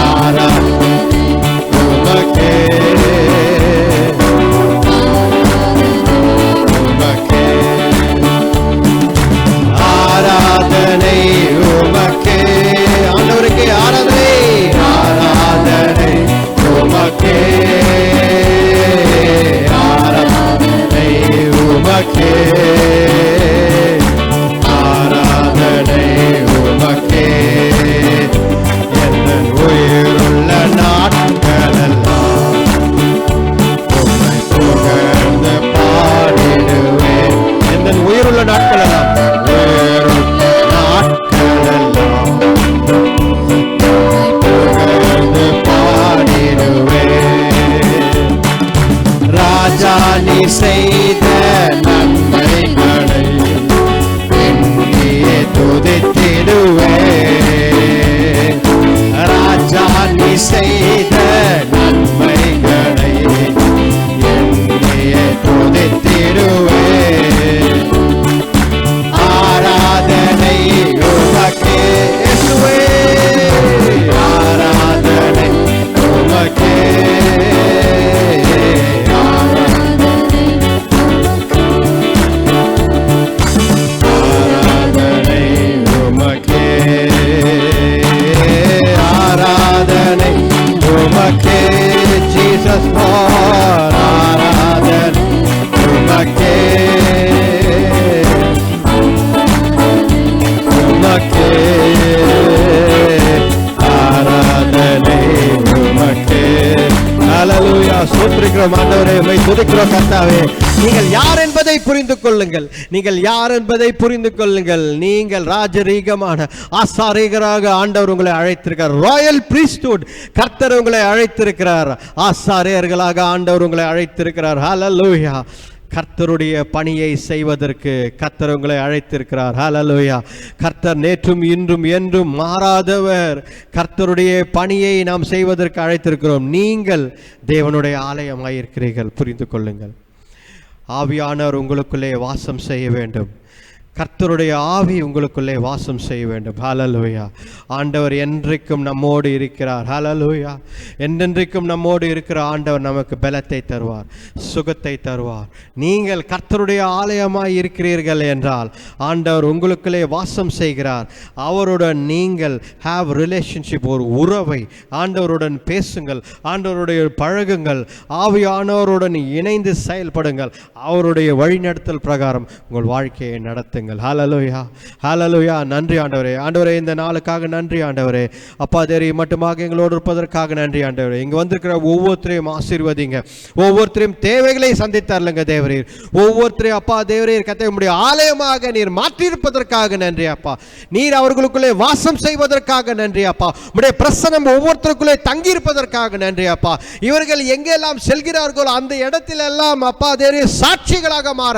ஆராதனை உமக்கே. உயிருள்ள நாட்களெல்லாம் ராஜா நீ செய்த நன்மைகளை எண்ணியே துதித்திடுவே. ராஜா நீ செய்த நன்மைகளை எண்ணியே துதித்திடுவே. ஆராதனை உமக்கே இயேசுவே, ஆராதனை உமக்கே. Jesus Lord, ஆராதனை உமக்கே, உமக்கே ஆராதனை உமக்கே. ஹல்லேலூயா. ஸ்தோத்திரிக்கிறோம் ஆண்டவரே, உம்மை துதிக்கிறோம் கர்த்தாவே. நீங்கள் யார் என்பதை புரிந்து கொள்ளுங்கள், நீங்கள் யார் என்பதை புரிந்து கொள்ளுங்கள். நீங்கள் ராஜரீகமான ஆசாரியராக ஆண்டவர் உங்களை அழைத்திருக்கிறார். ராயல் பிரீஸ்ட்ஹுட் கர்த்தர் உங்களை அழைத்திருக்கிறார். ஆசாரியர்களாக ஆண்டவர் உங்களை அழைத்திருக்கிறார். ஹல்லேலூயா. கர்த்தருடைய பணியை செய்வதற்கு கர்த்தர் உங்களை அழைத்திருக்கிறார். ஹல்லேலூயா. கர்த்தர் நேற்றும் இன்றும் என்றும் மாறாதவர். கர்த்தருடைய பணியை நாம் செய்வதற்கு அழைத்திருக்கிறோம். நீங்கள் தேவனுடைய ஆலயமாயிருக்கிறீர்கள், புரிந்து கொள்ளுங்கள். ஆவியானவர் உங்களுக்குள்ளே வாசம் செய்ய வேண்டும். கர்த்தருடைய ஆவி உங்களுக்குள்ளே வாசம் செய்ய வேண்டும். ஹல்லேலூயா. ஆண்டவர் என்றைக்கும் நம்மோடு இருக்கிறார். ஹல்லேலூயா. என்றென்றைக்கும் நம்மோடு இருக்கிற ஆண்டவர் நமக்கு பலத்தை தருவார், சுகத்தை தருவார். நீங்கள் கர்த்தருடைய ஆலயமாய் இருக்கிறீர்கள் என்றால் ஆண்டவர் உங்களுக்குள்ளே வாசம் செய்கிறார். அவருடன் நீங்கள் ஹேவ் ரிலேஷன்ஷிப், ஒரு உறவை. ஆண்டவருடன் பேசுங்கள், ஆண்டவருடைய பழகுங்கள், ஆவியானவருடன் இணைந்து செயல்படுங்கள். அவருடைய வழிநடத்தல் பிரகாரம் உங்கள் வாழ்க்கையை நடத்துங்கள். ஹல்லேலூயா, ஹல்லேலூயா. நன்றி ஆண்டவரே. ஆண்டவரே, இந்த நாளுக்காக நன்றி ஆண்டவரே. அப்பா தேவரே, மட்டுமாக எங்களோடு இருப்பதற்காக நன்றி ஆண்டவரே. இங்கே வந்திருக்கிற ஒவ்வொருத்தரையும் ஆசீர்வதிங்க, ஒவ்வொருத்தரையும் தேவைகளை சந்தித்தார்லங்க தேவரீர். ஒவ்வொருத்தரையும் அப்பா தேவரீர் கர்த்தருடைய ஆலயமாக நீர் மாற்றியிருப்பதற்காக நன்றி அப்பா. நீர் அவர்களுக்குள்ளே வாசம் செய்வதற்காக நன்றி அப்பா. உம்முடைய பிரசன்னம் ஒவ்வொருத்தருக்குள்ளே தங்கியிருப்பதற்காக நன்றி அப்பா. இவர்கள் எங்கெல்லாம் செல்கிறார்களோ அந்த இடத்திலெல்லாம் அப்பா தேவரீர் சாட்சிகளாக மாற,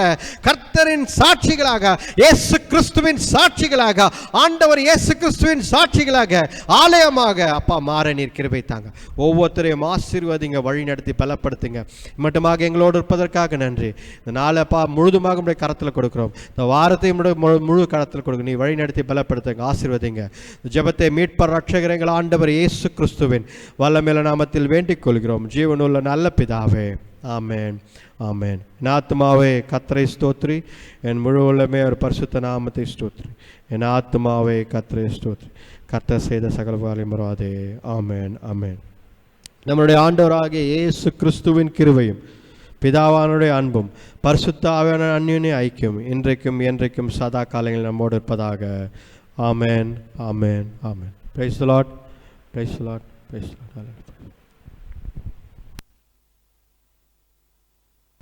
கர்த்தரின் சாட்சிகளாக, இயேசு கிறிஸ்துவின் சாட்சிகளாக, ஆண்டவர் இயேசு கிறிஸ்துவின் சாட்சிகளாக, ஆலயமாக அப்பா மாற நீர் கிருபை தாங்க. ஒவ்வொருத்தரையும் ஆசீர்வதிங்க, வழி நடத்தி பலப்படுத்துங்க. மட்டுமாக எங்களோடு இருப்பதற்காக நன்றி. இந்த நாளை அப்பா முழுதுமாக உடைய கரத்தில் கொடுக்கிறோம். இந்த வாரத்தை முழு கரத்தில் கொடுங்க. நீ வழி நடத்தி பலப்படுத்துங்க, ஆசீர்வதிங்க. ஜெபத்தை மீட்பர் ரட்சகர் எங்கள் ஆண்டவர் இயேசு கிறிஸ்துவின் வல்லமையுள்ள நாமத்தில் வேண்டிக் கொள்கிறோம், ஜீவனுள்ள நல்ல பிதாவே. ஆமென், ஆமென். என் ஆத்துமாவே கர்த்தரை ஸ்தோத்ரி, என் முழு உள்ளமே அவர் பரிசுத்த நாமத்தை ஸ்தோத்ரி. என் ஆத்துமாவே கர்த்தரை ஸ்தோத்ரி, கர்த்தர் செய்த சகல காரியம் மறவாதே. ஆமென், ஆமென். நம்முடைய ஆண்டவராகிய இயேசு கிறிஸ்துவின் கிருபையும் பிதாவானுடைய அன்பும் பரிசுத்த ஆவியானவரின் அந்யோன்ய ஐக்கியம் இன்றைக்கும் என்றைக்கும் சதா காலங்களில் நம்மோடு இருப்பதாக. Amen, amen, amen. Praise the Lord, praise the Lord, praise the Lord.